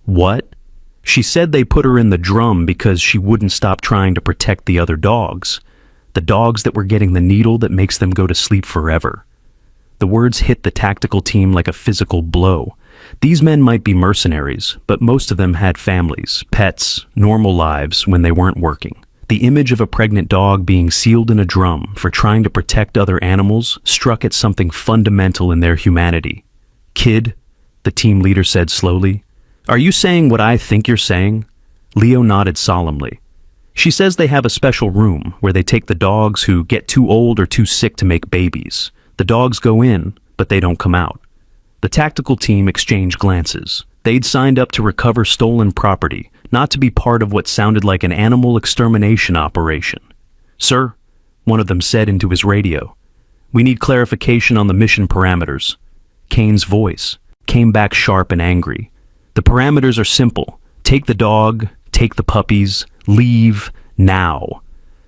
"What?" "She said they put her in the drum because she wouldn't stop trying to protect the other dogs. The dogs that were getting the needle that makes them go to sleep forever." The words hit the tactical team like a physical blow. These men might be mercenaries, but most of them had families, pets, normal lives when they weren't working. The image of a pregnant dog being sealed in a drum for trying to protect other animals struck at something fundamental in their humanity. "Kid," the team leader said slowly, "are you saying what I think you're saying?" Leo nodded solemnly. "She says they have a special room where they take the dogs who get too old or too sick to make babies. The dogs go in, but they don't come out." The tactical team exchanged glances. They'd signed up to recover stolen property, not to be part of what sounded like an animal extermination operation. "Sir," one of them said into his radio, "we need clarification on the mission parameters." Kane's voice came back sharp and angry. "The parameters are simple. Take the dog, take the puppies, leave now."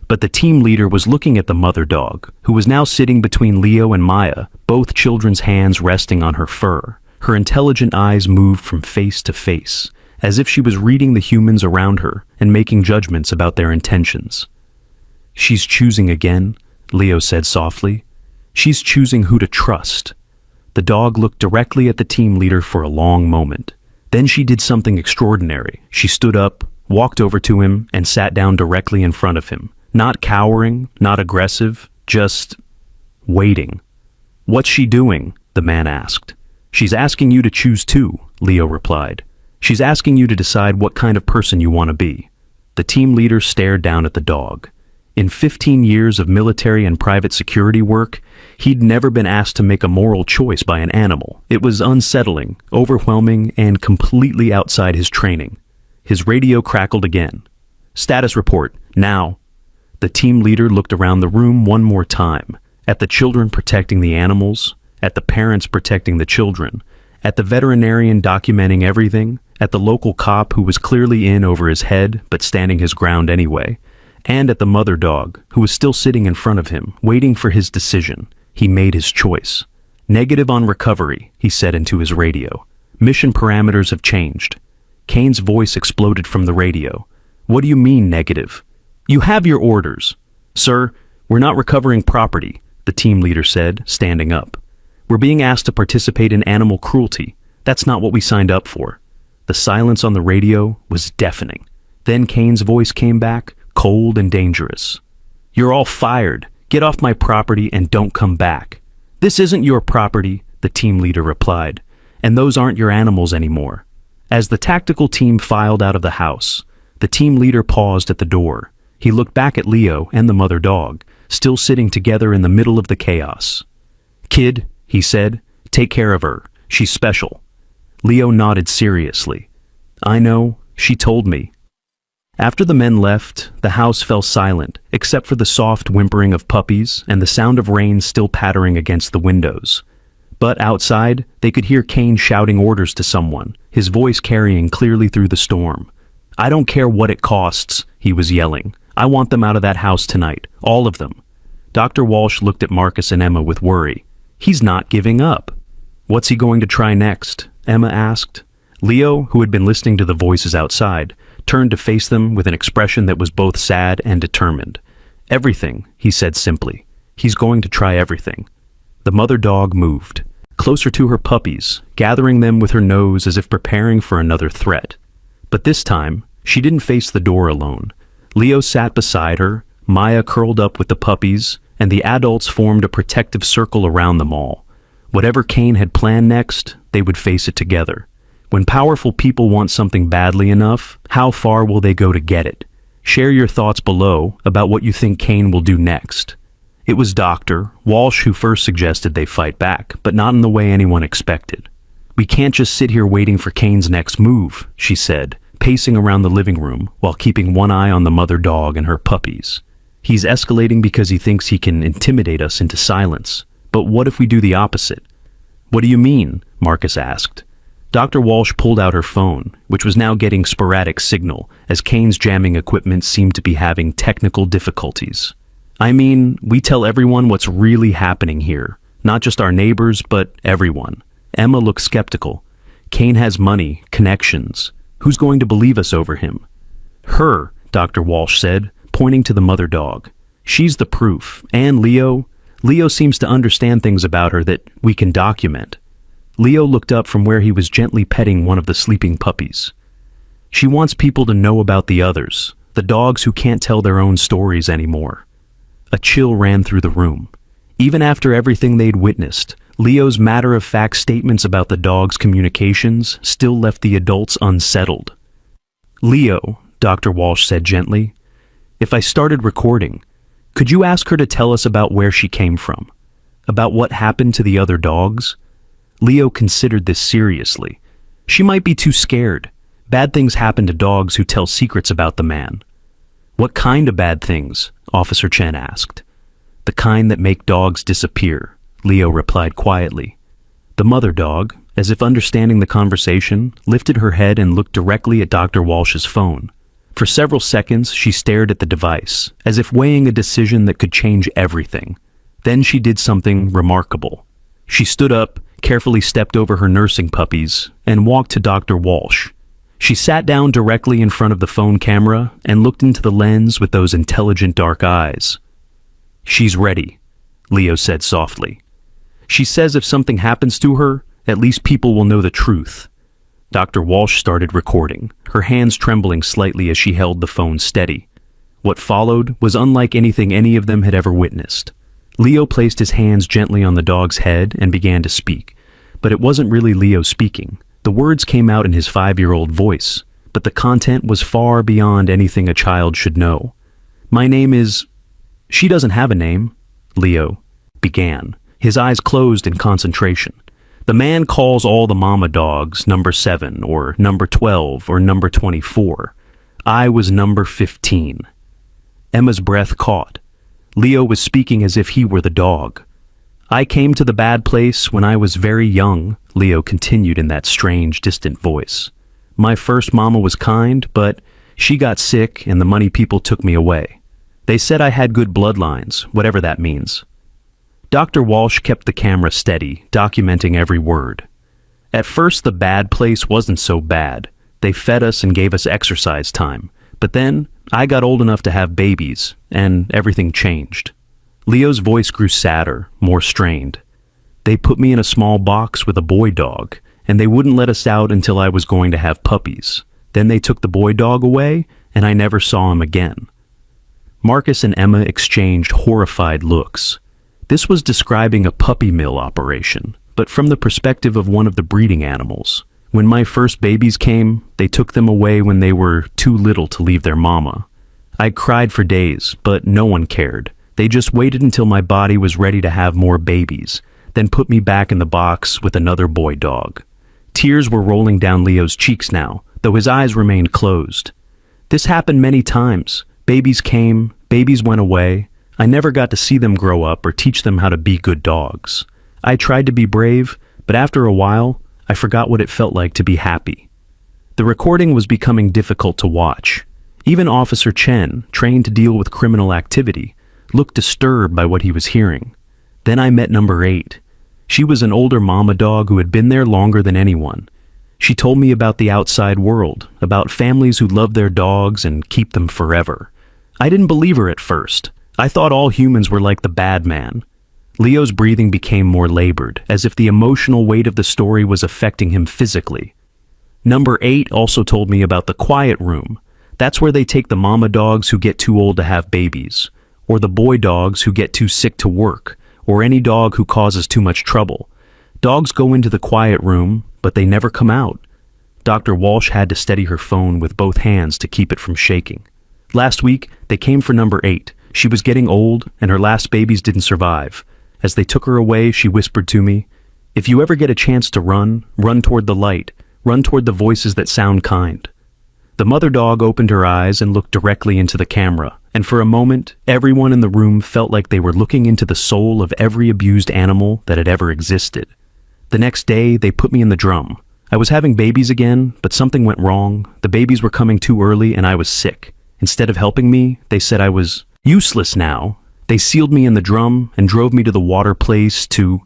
But the team leader was looking at the mother dog, who was now sitting between Leo and Maya, both children's hands resting on her fur. Her intelligent eyes moved from face to face, as if she was reading the humans around her and making judgments about their intentions. "She's choosing again," Leo said softly. "She's choosing who to trust." The dog looked directly at the team leader for a long moment. Then she did something extraordinary. She stood up, walked over to him, and sat down directly in front of him. Not cowering, not aggressive, just waiting. "What's she doing?" the man asked. "She's asking you to choose too," Leo replied. "She's asking you to decide what kind of person you want to be." The team leader stared down at the dog. In 15 years of military and private security work, he'd never been asked to make a moral choice by an animal. It was unsettling, overwhelming, and completely outside his training. His radio crackled again. "Status report, now." The team leader looked around the room one more time, at the children protecting the animals, at the parents protecting the children, at the veterinarian documenting everything, at the local cop who was clearly in over his head but standing his ground anyway, and at the mother dog who was still sitting in front of him, waiting for his decision. He made his choice. "Negative on recovery," he said into his radio. "Mission parameters have changed." Kane's voice exploded from the radio. "What do you mean negative?" "You have your orders." "Sir, we're not recovering property," the team leader said, standing up. "We're being asked to participate in animal cruelty. That's not what we signed up for." The silence on the radio was deafening. Then Kane's voice came back, cold and dangerous. "You're all fired. Get off my property and don't come back." "This isn't your property," the team leader replied, "and those aren't your animals anymore." As the tactical team filed out of the house, the team leader paused at the door. He looked back at Leo and the mother dog, still sitting together in the middle of the chaos. "Kid," he said, "take care of her. She's special." Leo nodded seriously. "I know, she told me." After the men left, the house fell silent, except for the soft whimpering of puppies and the sound of rain still pattering against the windows. But outside, they could hear Kane shouting orders to someone, his voice carrying clearly through the storm. "I don't care what it costs," he was yelling. "I want them out of that house tonight, all of them." Dr. Walsh looked at Marcus and Emma with worry. "He's not giving up." What's he going to try next? Emma asked. Leo, who had been listening to the voices outside, turned to face them with an expression that was both sad and determined. Everything, he said simply. He's going to try everything. The mother dog moved, closer to her puppies, gathering them with her nose as if preparing for another threat. But this time, she didn't face the door alone. Leo sat beside her, Maya curled up with the puppies, and the adults formed a protective circle around them all. Whatever Cain had planned next, they would face it together. When powerful people want something badly enough, how far will they go to get it? Share your thoughts below about what you think Cain will do next. It was Dr. Walsh who first suggested they fight back, but not in the way anyone expected. We can't just sit here waiting for Cain's next move, she said, pacing around the living room while keeping one eye on the mother dog and her puppies. He's escalating because he thinks he can intimidate us into silence. But what if we do the opposite? What do you mean? Marcus asked. Dr. Walsh pulled out her phone, which was now getting sporadic signal, as Cain's jamming equipment seemed to be having technical difficulties. I mean, we tell everyone what's really happening here. Not just our neighbors, but everyone. Emma looked skeptical. Cain has money, connections. Who's going to believe us over him? Her, Dr. Walsh said, pointing to the mother dog. She's the proof. And Leo seems to understand things about her that we can document. Leo looked up from where he was gently petting one of the sleeping puppies. She wants people to know about the others, the dogs who can't tell their own stories anymore. A chill ran through the room. Even after everything they'd witnessed, Leo's matter-of-fact statements about the dog's communications still left the adults unsettled. Leo, Dr. Walsh said gently, if I started recording, could you ask her to tell us about where she came from? About what happened to the other dogs? Leo considered this seriously. She might be too scared. Bad things happen to dogs who tell secrets about the man. What kind of bad things? Officer Chen asked. The kind that make dogs disappear, Leo replied quietly. The mother dog, as if understanding the conversation, lifted her head and looked directly at Dr. Walsh's phone. For several seconds, she stared at the device, as if weighing a decision that could change everything. Then she did something remarkable. She stood up, carefully stepped over her nursing puppies, and walked to Dr. Walsh. She sat down directly in front of the phone camera and looked into the lens with those intelligent dark eyes. She's ready, Leo said softly. She says if something happens to her, at least people will know the truth. Dr. Walsh started recording, her hands trembling slightly as she held the phone steady. What followed was unlike anything any of them had ever witnessed. Leo placed his hands gently on the dog's head and began to speak, but it wasn't really Leo speaking. The words came out in his 5-year-old voice, but the content was far beyond anything a child should know. My name is... She doesn't have a name, Leo began, his eyes closed in concentration. The man calls all the mama dogs number 7 or number 12 or number 24. I was number 15. Emma's breath caught. Leo was speaking as if he were the dog. I came to the bad place when I was very young, Leo continued in that strange, distant voice. My first mama was kind, but she got sick and the money people took me away. They said I had good bloodlines, whatever that means. Dr. Walsh kept the camera steady, documenting every word. At first, the bad place wasn't so bad. They fed us and gave us exercise time. But then, I got old enough to have babies, and everything changed. Leo's voice grew sadder, more strained. They put me in a small box with a boy dog, and they wouldn't let us out until I was going to have puppies. Then they took the boy dog away, and I never saw him again. Marcus and Emma exchanged horrified looks. This was describing a puppy mill operation, but from the perspective of one of the breeding animals. When my first babies came, they took them away when they were too little to leave their mama. I cried for days, but no one cared. They just waited until my body was ready to have more babies, then put me back in the box with another boy dog. Tears were rolling down Leo's cheeks now, though his eyes remained closed. This happened many times. Babies came, babies went away. I never got to see them grow up or teach them how to be good dogs. I tried to be brave, but after a while, I forgot what it felt like to be happy. The recording was becoming difficult to watch. Even Officer Chen, trained to deal with criminal activity, looked disturbed by what he was hearing. Then I met number 8. She was an older mama dog who had been there longer than anyone. She told me about the outside world, about families who love their dogs and keep them forever. I didn't believe her at first. I thought all humans were like the bad man. Leo's breathing became more labored, as if the emotional weight of the story was affecting him physically. Number 8 also told me about the quiet room. That's where they take the mama dogs who get too old to have babies, or the boy dogs who get too sick to work, or any dog who causes too much trouble. Dogs go into the quiet room, but they never come out. Dr. Walsh had to steady her phone with both hands to keep it from shaking. Last week, they came for number 8. She was getting old, and her last babies didn't survive. As they took her away, she whispered to me, "If you ever get a chance to run, run toward the light. Run toward the voices that sound kind." The mother dog opened her eyes and looked directly into the camera, and for a moment, everyone in the room felt like they were looking into the soul of every abused animal that had ever existed. The next day, they put me in the drum. I was having babies again, but something went wrong. The babies were coming too early and I was sick. Instead of helping me, they said I was useless now. They sealed me in the drum and drove me to the water place to...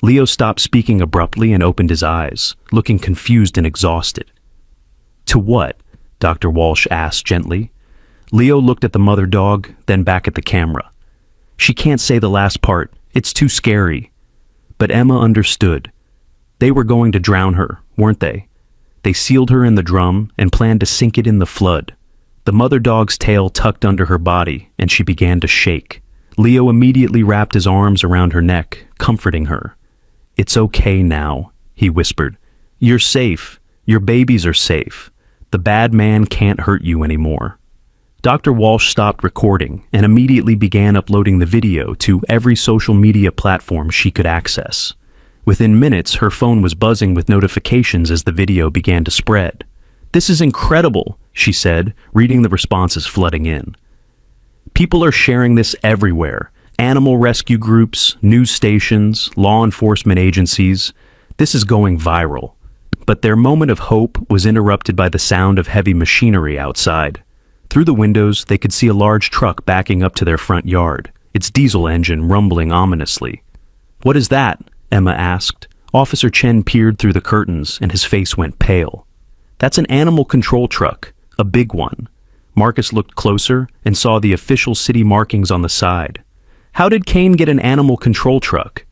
Leo stopped speaking abruptly and opened his eyes, looking confused and exhausted. "To what?" Dr. Walsh asked gently. Leo looked at the mother dog, then back at the camera. "She can't say the last part. It's too scary." But Emma understood. They were going to drown her, weren't they? They sealed her in the drum and planned to sink it in the flood. The mother dog's tail tucked under her body, and she began to shake. Leo immediately wrapped his arms around her neck, comforting her. "It's okay now," he whispered. "You're safe. Your babies are safe. The bad man can't hurt you anymore." Dr. Walsh stopped recording and immediately began uploading the video to every social media platform she could access. Within minutes, her phone was buzzing with notifications as the video began to spread. "This is incredible," she said, reading the responses flooding in. "People are sharing this everywhere. Animal rescue groups, news stations, law enforcement agencies. This is going viral." But their moment of hope was interrupted by the sound of heavy machinery outside. Through the windows, they could see a large truck backing up to their front yard, its diesel engine rumbling ominously. "What is that?" Emma asked. Officer Chen peered through the curtains, and his face went pale. "That's an animal control truck, a big one." Marcus looked closer and saw the official city markings on the side. "How did Kane get an animal control truck?"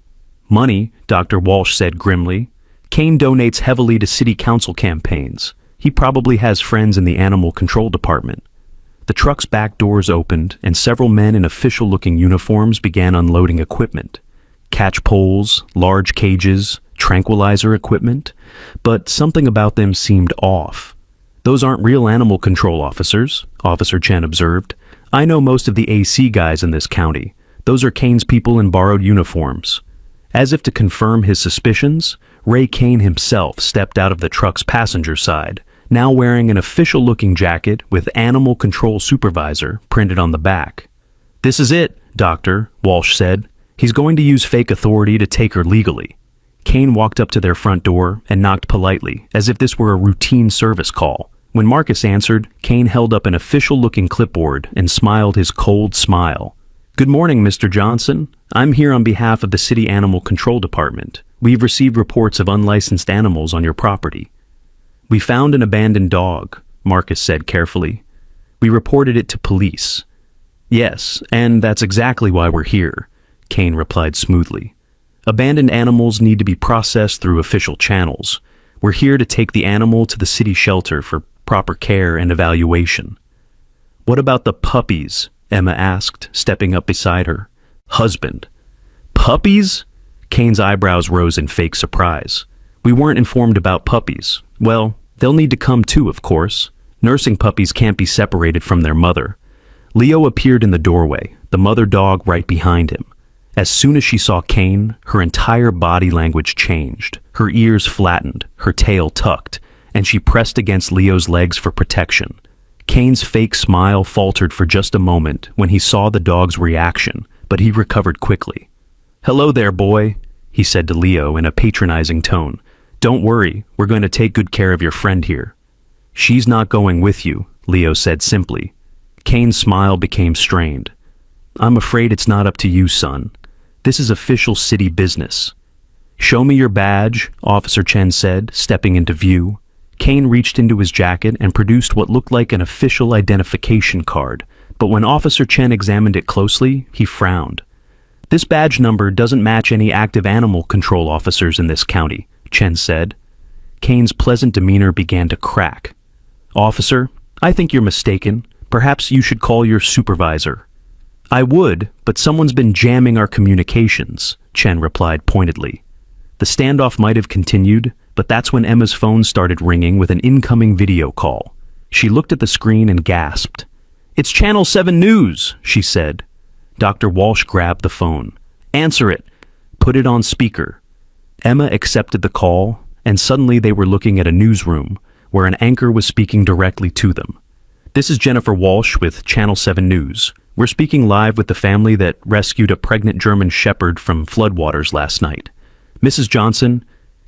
"Money," Dr. Walsh said grimly. "Kane donates heavily to city council campaigns. He probably has friends in the animal control department." The truck's back doors opened, and several men in official-looking uniforms began unloading equipment. Catch poles, large cages, tranquilizer equipment, but something about them seemed off. "Those aren't real animal control officers," Officer Chen observed. "I know most of the AC guys in this county. Those are Kane's people in borrowed uniforms." As if to confirm his suspicions, Ray Kane himself stepped out of the truck's passenger side, now wearing an official-looking jacket with Animal Control Supervisor printed on the back. "This is it, Doctor," Walsh said. "He's going to use fake authority to take her legally." Kane walked up to their front door and knocked politely, as if this were a routine service call. When Marcus answered, Kane held up an official-looking clipboard and smiled his cold smile. "Good morning, Mr. Johnson. I'm here on behalf of the City Animal Control Department. We've received reports of unlicensed animals on your property." "We found an abandoned dog," Marcus said carefully. "We reported it to police." "Yes, and that's exactly why we're here," Kane replied smoothly. "Abandoned animals need to be processed through official channels. We're here to take the animal to the city shelter for proper care and evaluation." "What about the puppies?" Emma asked, stepping up beside her. "Husband." "Puppies?" Kane's eyebrows rose in fake surprise. "We weren't informed about puppies. Well, they'll need to come too, of course. Nursing puppies can't be separated from their mother." Leo appeared in the doorway, the mother dog right behind him. As soon as she saw Kane, her entire body language changed. Her ears flattened, her tail tucked, and she pressed against Leo's legs for protection. Kane's fake smile faltered for just a moment when he saw the dog's reaction, but he recovered quickly. "Hello there, boy," he said to Leo in a patronizing tone. "Don't worry, we're going to take good care of your friend here." "She's not going with you," Leo said simply. Kane's smile became strained. "I'm afraid it's not up to you, son. This is official city business." "Show me your badge," Officer Chen said, stepping into view. Kane reached into his jacket and produced what looked like an official identification card, but when Officer Chen examined it closely, he frowned. "This badge number doesn't match any active animal control officers in this county," Chen said. Kane's pleasant demeanor began to crack. "Officer, I think you're mistaken. Perhaps you should call your supervisor." "I would, but someone's been jamming our communications," Chen replied pointedly. The standoff might have continued, but that's when Emma's phone started ringing with an incoming video call. She looked at the screen and gasped. "It's Channel 7 News," she said. Dr. Walsh grabbed the phone. "Answer it. Put it on speaker." Emma accepted the call, and suddenly they were looking at a newsroom, where an anchor was speaking directly to them. "This is Jennifer Walsh with Channel 7 News. We're speaking live with the family that rescued a pregnant German Shepherd from floodwaters last night. Mrs. Johnson,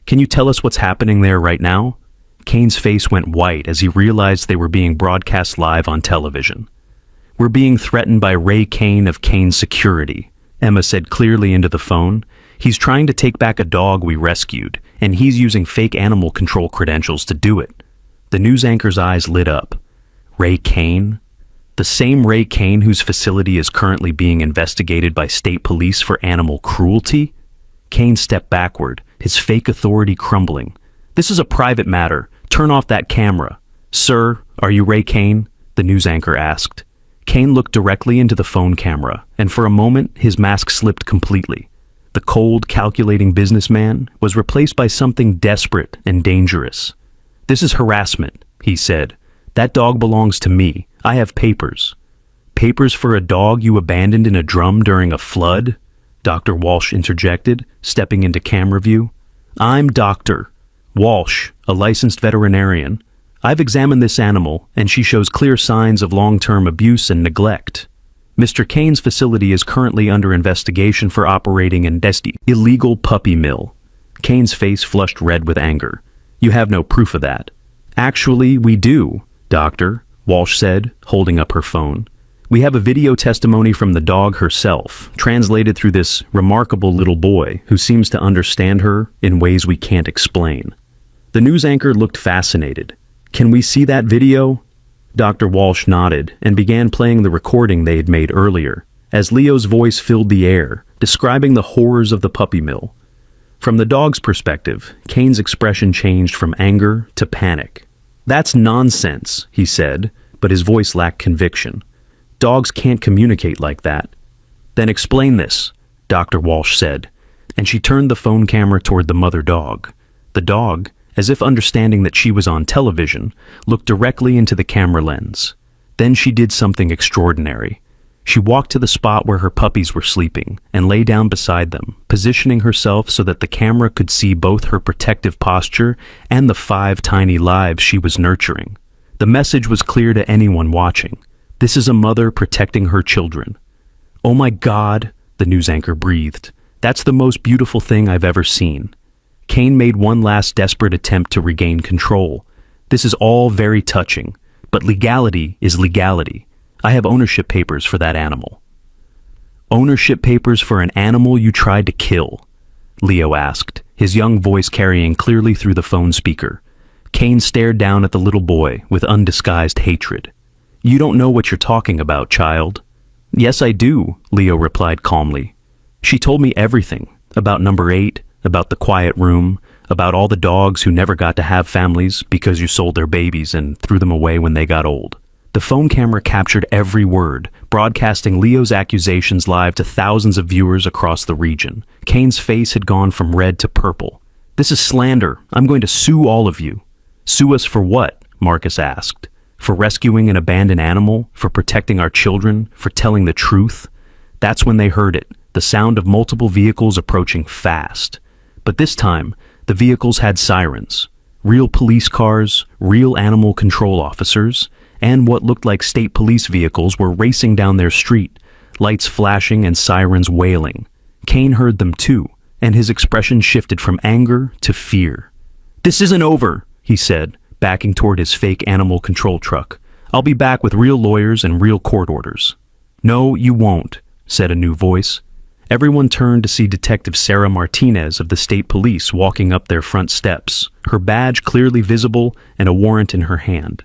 can you tell us what's happening there right now?" Kane's face went white as he realized they were being broadcast live on television. "We're being threatened by Ray Kane of Kane Security," Emma said clearly into the phone. "He's trying to take back a dog we rescued, and he's using fake animal control credentials to do it." The news anchor's eyes lit up. Ray Kane? The same Ray Kane whose facility is currently being investigated by state police for animal cruelty? Kane stepped backward, his fake authority crumbling. "This is a private matter. Turn off that camera." "Sir, are you Ray Kane?" the news anchor asked. Kane looked directly into the phone camera, and for a moment his mask slipped completely. The cold, calculating businessman was replaced by something desperate and dangerous. "This is harassment," he said. "That dog belongs to me. I have papers." "Papers for a dog you abandoned in a drum during a flood?" Dr. Walsh interjected, stepping into camera view. "I'm Dr. Walsh, a licensed veterinarian. I've examined this animal, and she shows clear signs of long-term abuse and neglect. Mr. Kane's facility is currently under investigation for operating an illegal puppy mill." Kane's face flushed red with anger. "You have no proof of that." "Actually, we do, Doctor," Walsh said, holding up her phone. "We have a video testimony from the dog herself, translated through this remarkable little boy who seems to understand her in ways we can't explain." The news anchor looked fascinated. "Can we see that video?" Dr. Walsh nodded and began playing the recording they had made earlier, as Leo's voice filled the air, describing the horrors of the puppy mill. From the dog's perspective, Kane's expression changed from anger to panic. "That's nonsense," he said, but his voice lacked conviction. "Dogs can't communicate like that." "Then explain this," Dr. Walsh said, and she turned the phone camera toward the mother dog. The dog, as if understanding that she was on television, looked directly into the camera lens. Then she did something extraordinary. She walked to the spot where her puppies were sleeping and lay down beside them, positioning herself so that the camera could see both her protective posture and the 5 tiny lives she was nurturing. The message was clear to anyone watching. This is a mother protecting her children. "Oh my God," the news anchor breathed. "That's the most beautiful thing I've ever seen." Kane made one last desperate attempt to regain control. "This is all very touching, but legality is legality. I have ownership papers for that animal." "Ownership papers for an animal you tried to kill?" Leo asked, his young voice carrying clearly through the phone speaker. Kane stared down at the little boy with undisguised hatred. "You don't know what you're talking about, child." "Yes, I do," Leo replied calmly. "She told me everything, about number 8, about the quiet room, about all the dogs who never got to have families because you sold their babies and threw them away when they got old." The phone camera captured every word, broadcasting Leo's accusations live to thousands of viewers across the region. Kane's face had gone from red to purple. "This is slander. I'm going to sue all of you." "Sue us for what?" Marcus asked. "For rescuing an abandoned animal? For protecting our children? For telling the truth?" That's when they heard it, the sound of multiple vehicles approaching fast. But this time, the vehicles had sirens. Real police cars, real animal control officers, and what looked like state police vehicles were racing down their street, lights flashing and sirens wailing. Kane heard them too, and his expression shifted from anger to fear. "This isn't over," he said, backing toward his fake animal control truck. "I'll be back with real lawyers and real court orders." "No, you won't," said a new voice. Everyone turned to see Detective Sarah Martinez of the state police walking up their front steps, her badge clearly visible and a warrant in her hand.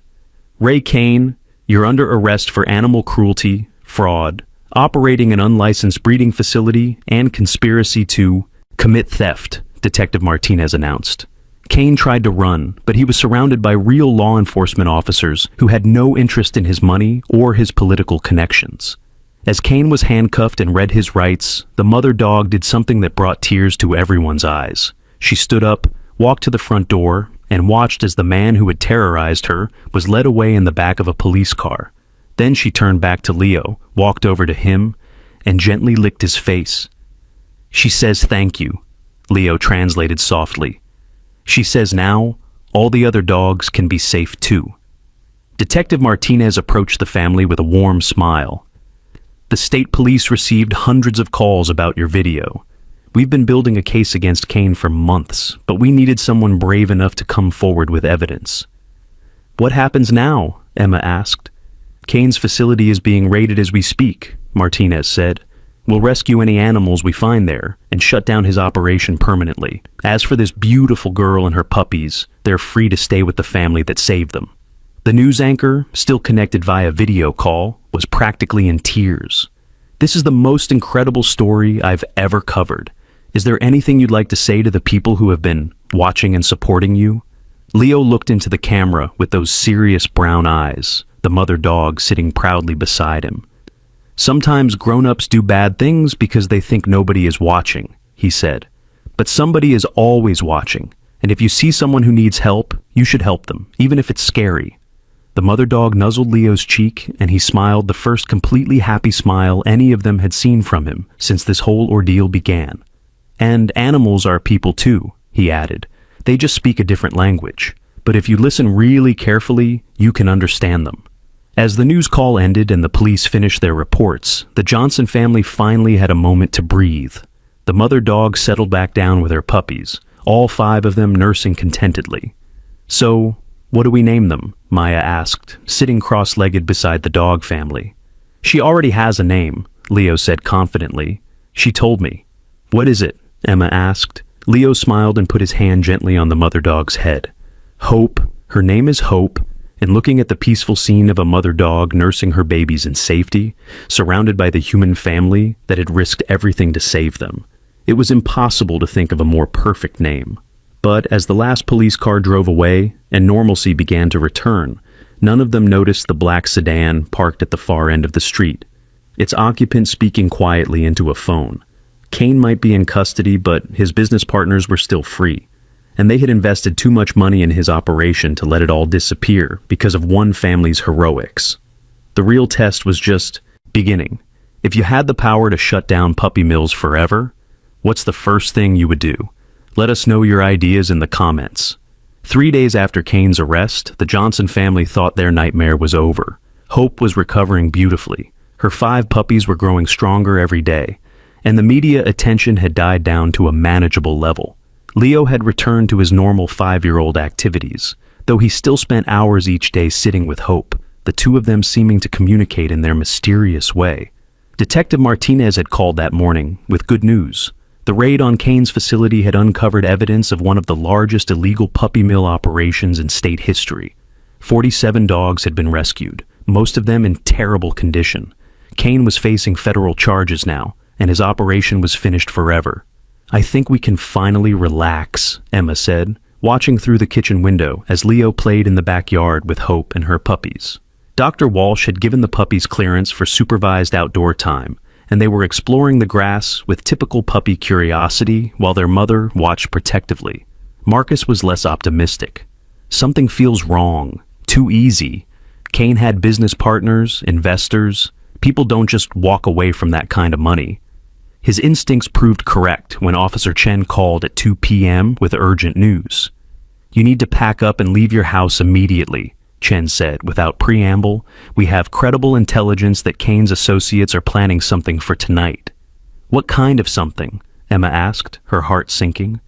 "Ray Kane, you're under arrest for animal cruelty, fraud, operating an unlicensed breeding facility, and conspiracy to commit theft," Detective Martinez announced. Kane tried to run, but he was surrounded by real law enforcement officers who had no interest in his money or his political connections. As Kane was handcuffed and read his rights, the mother dog did something that brought tears to everyone's eyes. She stood up, walked to the front door, and watched as the man who had terrorized her was led away in the back of a police car. Then she turned back to Leo, walked over to him, and gently licked his face. "She says thank you," Leo translated softly. "She says now, all the other dogs can be safe too." Detective Martinez approached the family with a warm smile. "The state police received hundreds of calls about your video. We've been building a case against Kane for months, but we needed someone brave enough to come forward with evidence." "What happens now?" Emma asked. "Kane's facility is being raided as we speak," Martinez said. "We'll rescue any animals we find there and shut down his operation permanently. As for this beautiful girl and her puppies, they're free to stay with the family that saved them." The news anchor, still connected via video call, was practically in tears. "This is the most incredible story I've ever covered. Is there anything you'd like to say to the people who have been watching and supporting you?" Leo looked into the camera with those serious brown eyes, the mother dog sitting proudly beside him. "Sometimes grown-ups do bad things because they think nobody is watching," he said. "But somebody is always watching, and if you see someone who needs help, you should help them, even if it's scary." The mother dog nuzzled Leo's cheek, and he smiled the first completely happy smile any of them had seen from him since this whole ordeal began. "And animals are people too," he added. "They just speak a different language. But if you listen really carefully, you can understand them." As the news call ended and the police finished their reports, the Johnson family finally had a moment to breathe. The mother dog settled back down with her puppies, all 5 of them nursing contentedly. "So, what do we name them?" Maya asked, sitting cross-legged beside the dog family. "She already has a name," Leo said confidently. "She told me." "What is it?" Emma asked. Leo smiled and put his hand gently on the mother dog's head. "Hope. Her name is Hope." And looking at the peaceful scene of a mother dog nursing her babies in safety, surrounded by the human family that had risked everything to save them, it was impossible to think of a more perfect name. But as the last police car drove away and normalcy began to return, none of them noticed the black sedan parked at the far end of the street, its occupant speaking quietly into a phone. Kane might be in custody, but his business partners were still free. And they had invested too much money in his operation to let it all disappear because of one family's heroics. The real test was just beginning. If you had the power to shut down puppy mills forever, what's the first thing you would do? Let us know your ideas in the comments. 3 days after Kane's arrest, the Johnson family thought their nightmare was over. Hope was recovering beautifully. Her 5 puppies were growing stronger every day, and the media attention had died down to a manageable level. Leo had returned to his normal 5-year-old activities, though he still spent hours each day sitting with Hope, the 2 of them seeming to communicate in their mysterious way. Detective Martinez had called that morning with good news. The raid on Kane's facility had uncovered evidence of one of the largest illegal puppy mill operations in state history. 47 dogs had been rescued, most of them in terrible condition. Kane was facing federal charges now, and his operation was finished forever. "I think we can finally relax," Emma said, watching through the kitchen window as Leo played in the backyard with Hope and her puppies. Dr. Walsh had given the puppies clearance for supervised outdoor time, and they were exploring the grass with typical puppy curiosity while their mother watched protectively. Marcus was less optimistic. "Something feels wrong. Too easy. Kane had business partners, investors. People don't just walk away from that kind of money." His instincts proved correct when Officer Chen called at 2 p.m. with urgent news. "You need to pack up and leave your house immediately," Chen said without preamble. "We have credible intelligence that Kane's associates are planning something for tonight." "What kind of something?" Emma asked, her heart sinking.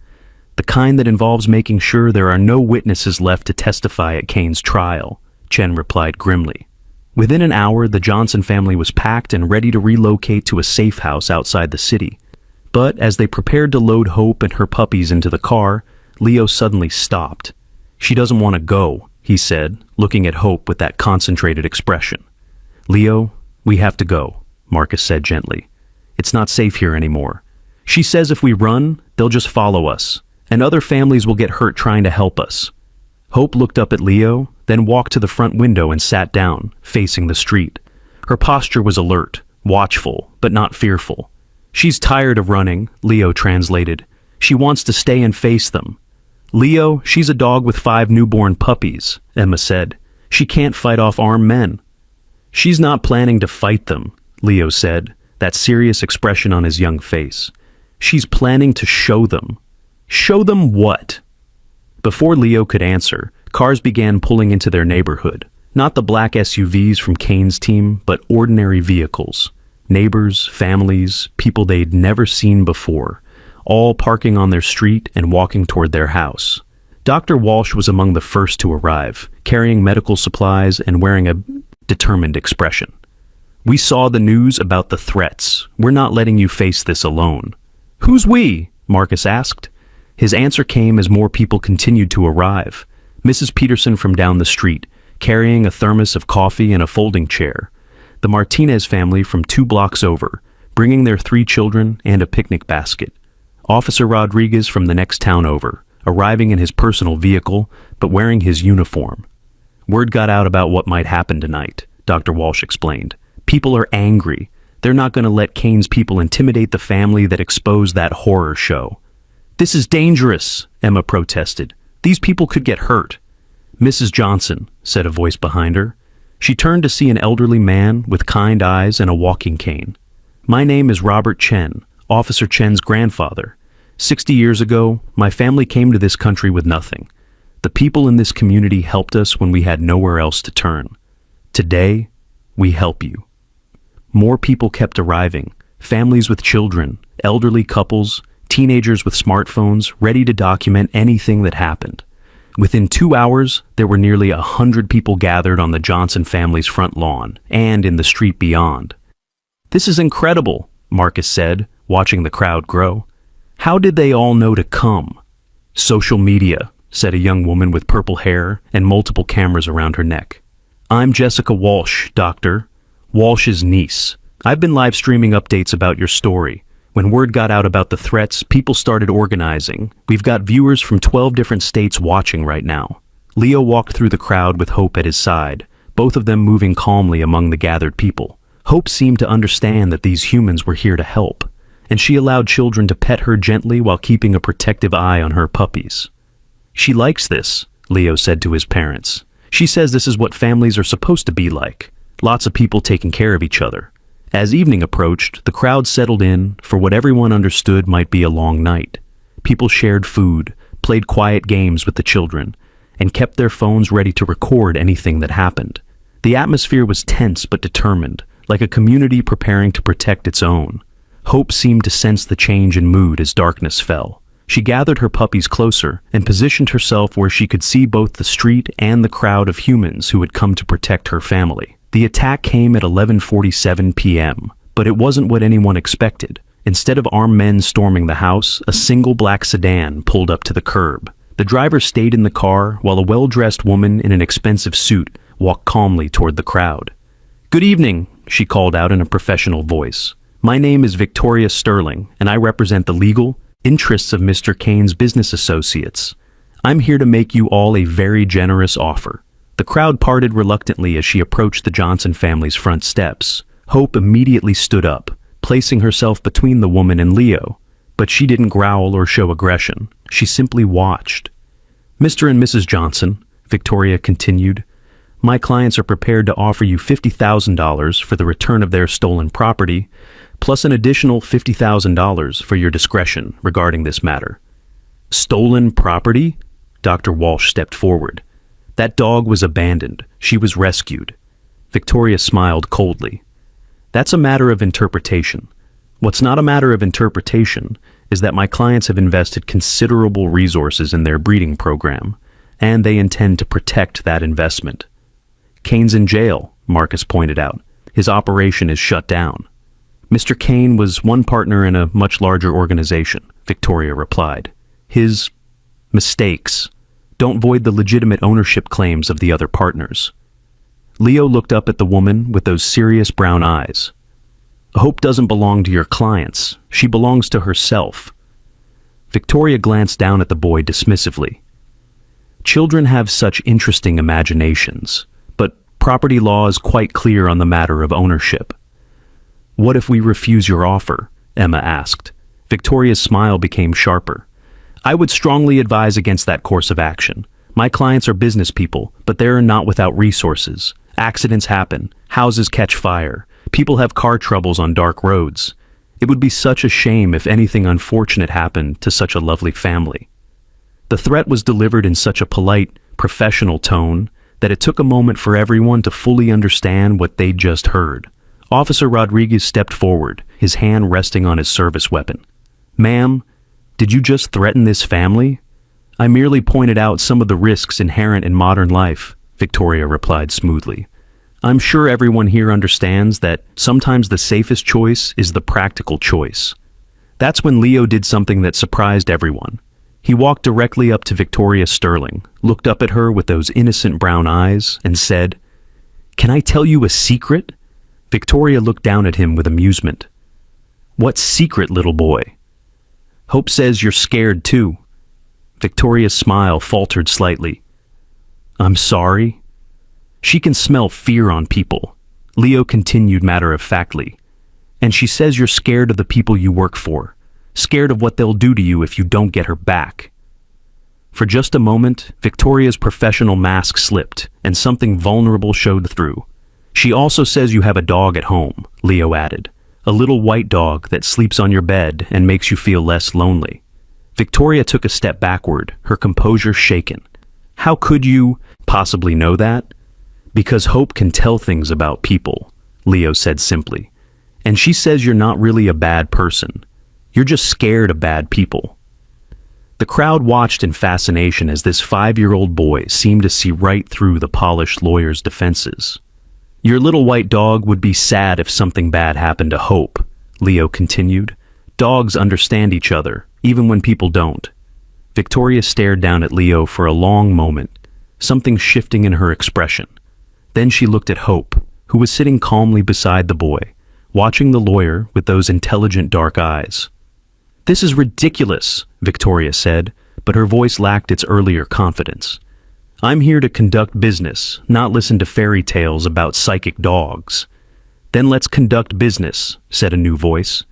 "The kind that involves making sure there are no witnesses left to testify at Kane's trial," Chen replied grimly. Within an hour, the Johnson family was packed and ready to relocate to a safe house outside the city. But as they prepared to load Hope and her puppies into the car, Leo suddenly stopped. "She doesn't want to go," he said, looking at Hope with that concentrated expression. "Leo, we have to go," Marcus said gently. "It's not safe here anymore. She says if we run, they'll just follow us, and other families will get hurt trying to help us." Hope looked up at Leo, then walked to the front window and sat down, facing the street. Her posture was alert, watchful, but not fearful. "She's tired of running," Leo translated. "She wants to stay and face them." "Leo, she's a dog with 5 newborn puppies," Emma said. "She can't fight off armed men." "She's not planning to fight them," Leo said, that serious expression on his young face. "She's planning to show them." "Show them what?" Before Leo could answer, cars began pulling into their neighborhood. Not the black SUVs from Kane's team, but ordinary vehicles. Neighbors, families, people they'd never seen before, all parking on their street and walking toward their house. Dr. Walsh was among the first to arrive, carrying medical supplies and wearing a determined expression. "We saw the news about the threats. We're not letting you face this alone." "Who's we?" Marcus asked. His answer came as more people continued to arrive. Mrs. Peterson from down the street, carrying a thermos of coffee and a folding chair. The Martinez family from 2 blocks over, bringing their 3 children and a picnic basket. Officer Rodriguez from the next town over, arriving in his personal vehicle, but wearing his uniform. "Word got out about what might happen tonight," Dr. Walsh explained. "People are angry. They're not going to let Kane's people intimidate the family that exposed that horror show." "This is dangerous," Emma protested. "These people could get hurt." "Mrs. Johnson," said a voice behind her. She turned to see an elderly man with kind eyes and a walking cane. "My name is Robert Chen, Officer Chen's grandfather. 60 years ago, my family came to this country with nothing. The people in this community helped us when we had nowhere else to turn. Today, we help you." More people kept arriving, families with children, elderly couples, teenagers with smartphones ready to document anything that happened. Within 2 hours, there were nearly 100 people gathered on the Johnson family's front lawn and in the street beyond. "This is incredible," Marcus said, watching the crowd grow. "How did they all know to come?" "Social media," said a young woman with purple hair and multiple cameras around her neck. "I'm Jessica Walsh, doctor. Walsh's niece. I've been live streaming updates about your story. When word got out about the threats, people started organizing. We've got viewers from 12 different states watching right now." Leo walked through the crowd with Hope at his side, both of them moving calmly among the gathered people. Hope seemed to understand that these humans were here to help, and she allowed children to pet her gently while keeping a protective eye on her puppies. "She likes this," Leo said to his parents. "She says this is what families are supposed to be like. Lots of people taking care of each other." As evening approached, the crowd settled in for what everyone understood might be a long night. People shared food, played quiet games with the children, and kept their phones ready to record anything that happened. The atmosphere was tense but determined, like a community preparing to protect its own. Hope seemed to sense the change in mood as darkness fell. She gathered her puppies closer and positioned herself where she could see both the street and the crowd of humans who had come to protect her family. The attack came at 11:47 p.m., but it wasn't what anyone expected. Instead of armed men storming the house, a single black sedan pulled up to the curb. The driver stayed in the car while a well-dressed woman in an expensive suit walked calmly toward the crowd. "Good evening," she called out in a professional voice. "My name is Victoria Sterling, and I represent the legal interests of Mr. Kane's business associates. I'm here to make you all a very generous offer." The crowd parted reluctantly as she approached the Johnson family's front steps. Hope immediately stood up, placing herself between the woman and Leo, but she didn't growl or show aggression. She simply watched. "Mr. and Mrs. Johnson," Victoria continued, "my clients are prepared to offer you $50,000 for the return of their stolen property, plus an additional $50,000 for your discretion regarding this matter." "Stolen property?" Dr. Walsh stepped forward. "That dog was abandoned. She was rescued." Victoria smiled coldly. "That's a matter of interpretation. What's not a matter of interpretation is that my clients have invested considerable resources in their breeding program, and they intend to protect that investment." "Kane's in jail," Marcus pointed out. "His operation is shut down." Mr. Kane was one partner in a much larger organization, Victoria replied. His mistakes don't void the legitimate ownership claims of the other partners. Leo looked up at the woman with those serious brown eyes. Hope doesn't belong to your clients. She belongs to herself. Victoria glanced down at the boy dismissively. Children have such interesting imaginations, but property law is quite clear on the matter of ownership. What if we refuse your offer? Emma asked. Victoria's smile became sharper. I would strongly advise against that course of action. My clients are business people, but they are not without resources. Accidents happen, houses catch fire, people have car troubles on dark roads. It would be such a shame if anything unfortunate happened to such a lovely family. The threat was delivered in such a polite, professional tone that it took a moment for everyone to fully understand what they'd just heard. Officer Rodriguez stepped forward, his hand resting on his service weapon. Ma'am, did you just threaten this family? I merely pointed out some of the risks inherent in modern life, Victoria replied smoothly. I'm sure everyone here understands that sometimes the safest choice is the practical choice. That's when Leo did something that surprised everyone. He walked directly up to Victoria Sterling, looked up at her with those innocent brown eyes, and said, Can I tell you a secret? Victoria looked down at him with amusement. What secret, little boy? Hope says you're scared too. Victoria's smile faltered slightly. I'm sorry. She can smell fear on people, Leo continued matter-of-factly. And she says you're scared of the people you work for, scared of what they'll do to you if you don't get her back. For just a moment, Victoria's professional mask slipped, and something vulnerable showed through. She also says you have a dog at home, Leo added. A little white dog that sleeps on your bed and makes you feel less lonely. Victoria took a step backward, her composure shaken. How could you possibly know that? Because Hope can tell things about people, Leo said simply. And she says you're not really a bad person. You're just scared of bad people. The crowd watched in fascination as this 5-year-old boy seemed to see right through the polished lawyer's defenses. Your little white dog would be sad if something bad happened to Hope, Leo continued. Dogs understand each other, even when people don't. Victoria stared down at Leo for a long moment, something shifting in her expression. Then she looked at Hope, who was sitting calmly beside the boy, watching the lawyer with those intelligent dark eyes. This is ridiculous, Victoria said, but her voice lacked its earlier confidence. I'm here to conduct business, not listen to fairy tales about psychic dogs. Then let's conduct business, said a new voice.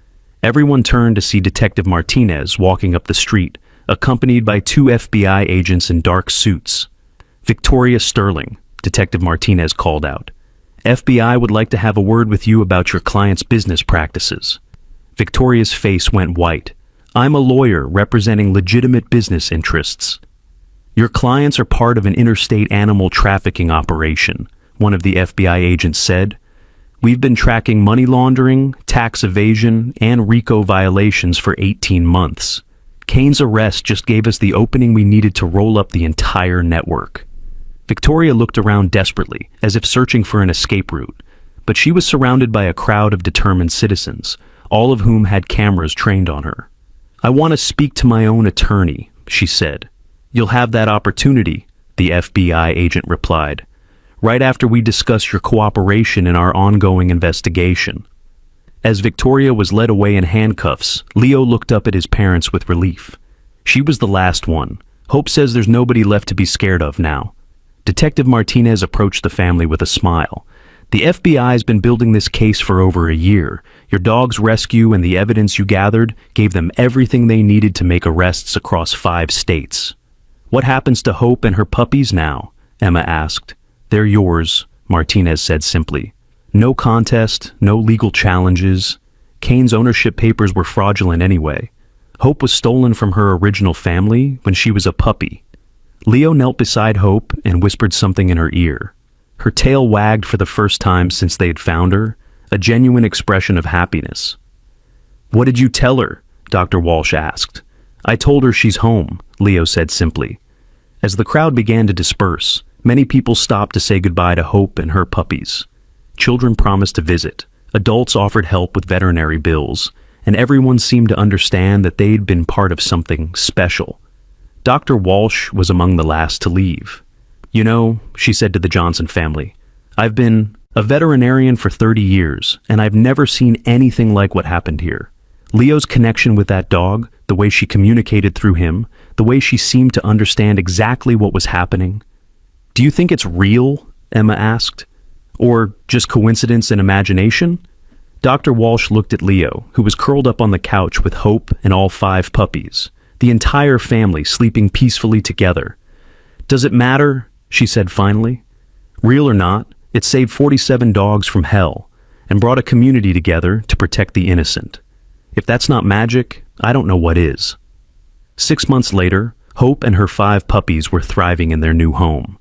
Everyone turned to see Detective Martinez walking up the street, accompanied by 2 FBI agents in dark suits. Victoria Sterling, Detective Martinez called out. FBI would like to have a word with you about your client's business practices. Victoria's face went white. I'm a lawyer representing legitimate business interests. Your clients are part of an interstate animal trafficking operation, one of the FBI agents said. We've been tracking money laundering, tax evasion, and RICO violations for 18 months. Kane's arrest just gave us the opening we needed to roll up the entire network. Victoria looked around desperately, as if searching for an escape route, but she was surrounded by a crowd of determined citizens, all of whom had cameras trained on her. I want to speak to my own attorney, she said. You'll have that opportunity, the FBI agent replied, right after we discuss your cooperation in our ongoing investigation. As Victoria was led away in handcuffs, Leo looked up at his parents with relief. She was the last one. Hope says there's nobody left to be scared of now. Detective Martinez approached the family with a smile. The FBI's been building this case for over a year. Your dog's rescue and the evidence you gathered gave them everything they needed to make arrests across 5 states. What happens to Hope and her puppies now? Emma asked. They're yours, Martinez said simply. No contest, no legal challenges. Kane's ownership papers were fraudulent anyway. Hope was stolen from her original family when she was a puppy. Leo knelt beside Hope and whispered something in her ear. Her tail wagged for the first time since they had found her, a genuine expression of happiness. What did you tell her? Dr. Walsh asked. I told her she's home, Leo said simply. As the crowd began to disperse, many people stopped to say goodbye to Hope and her puppies. Children promised to visit. Adults offered help with veterinary bills, and everyone seemed to understand that they'd been part of something special. Dr. Walsh was among the last to leave. "You know," she said to the Johnson family, "I've been a veterinarian for 30 years, and I've never seen anything like what happened here. Leo's connection with that dog, the way she communicated through him, the way she seemed to understand exactly what was happening." "Do you think it's real?" Emma asked. "Or just coincidence and imagination?" Dr. Walsh looked at Leo, who was curled up on the couch with Hope and all 5 puppies, the entire family sleeping peacefully together. "Does it matter?" she said finally. "Real or not, it saved 47 dogs from hell and brought a community together to protect the innocent. If that's not magic, I don't know what is." 6 months later, Hope and her 5 puppies were thriving in their new home.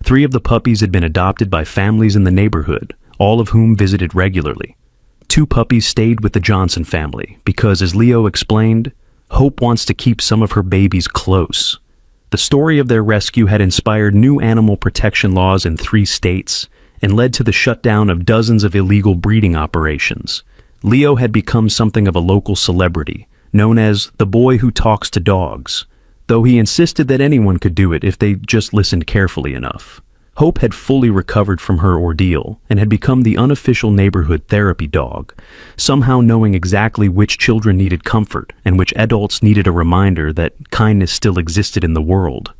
3 of the puppies had been adopted by families in the neighborhood, all of whom visited regularly. 2 puppies stayed with the Johnson family because, as Leo explained, Hope wants to keep some of her babies close. The story of their rescue had inspired new animal protection laws in 3 states and led to the shutdown of dozens of illegal breeding operations. Leo had become something of a local celebrity, known as the boy who talks to dogs, though he insisted that anyone could do it if they just listened carefully enough. Hope had fully recovered from her ordeal and had become the unofficial neighborhood therapy dog, somehow knowing exactly which children needed comfort and which adults needed a reminder that kindness still existed in the world.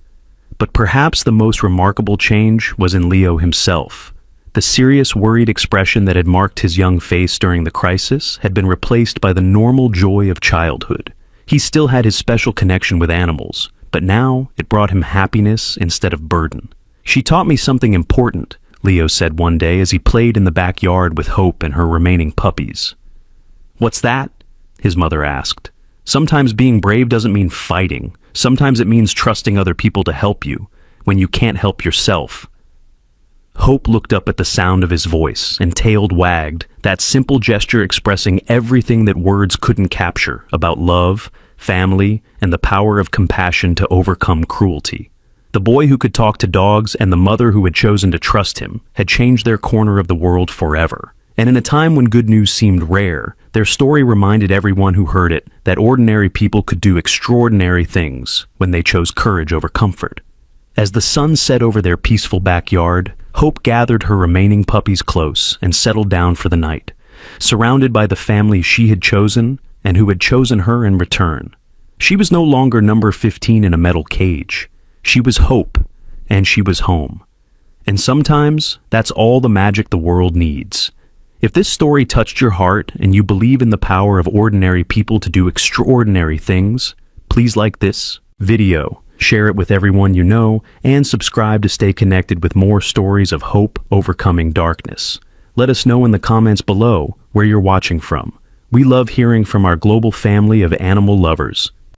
But perhaps the most remarkable change was in Leo himself. The serious, worried expression that had marked his young face during the crisis had been replaced by the normal joy of childhood. He still had his special connection with animals, but now it brought him happiness instead of burden. "She taught me something important," Leo said one day as he played in the backyard with Hope and her remaining puppies. "What's that?" his mother asked. "Sometimes being brave doesn't mean fighting. Sometimes it means trusting other people to help you when you can't help yourself." Hope looked up at the sound of his voice and tailed wagged, that simple gesture expressing everything that words couldn't capture about love, family, and the power of compassion to overcome cruelty. The boy who could talk to dogs and the mother who had chosen to trust him had changed their corner of the world forever. And in a time when good news seemed rare, their story reminded everyone who heard it that ordinary people could do extraordinary things when they chose courage over comfort. As the sun set over their peaceful backyard, Hope gathered her remaining puppies close and settled down for the night, surrounded by the family she had chosen and who had chosen her in return. She was no longer number 15 in a metal cage. She was Hope, and she was home. And sometimes, that's all the magic the world needs. If this story touched your heart and you believe in the power of ordinary people to do extraordinary things, please like this video, share it with everyone you know, and subscribe to stay connected with more stories of hope overcoming darkness. Let us know in the comments below where you're watching from. We love hearing from our global family of animal lovers.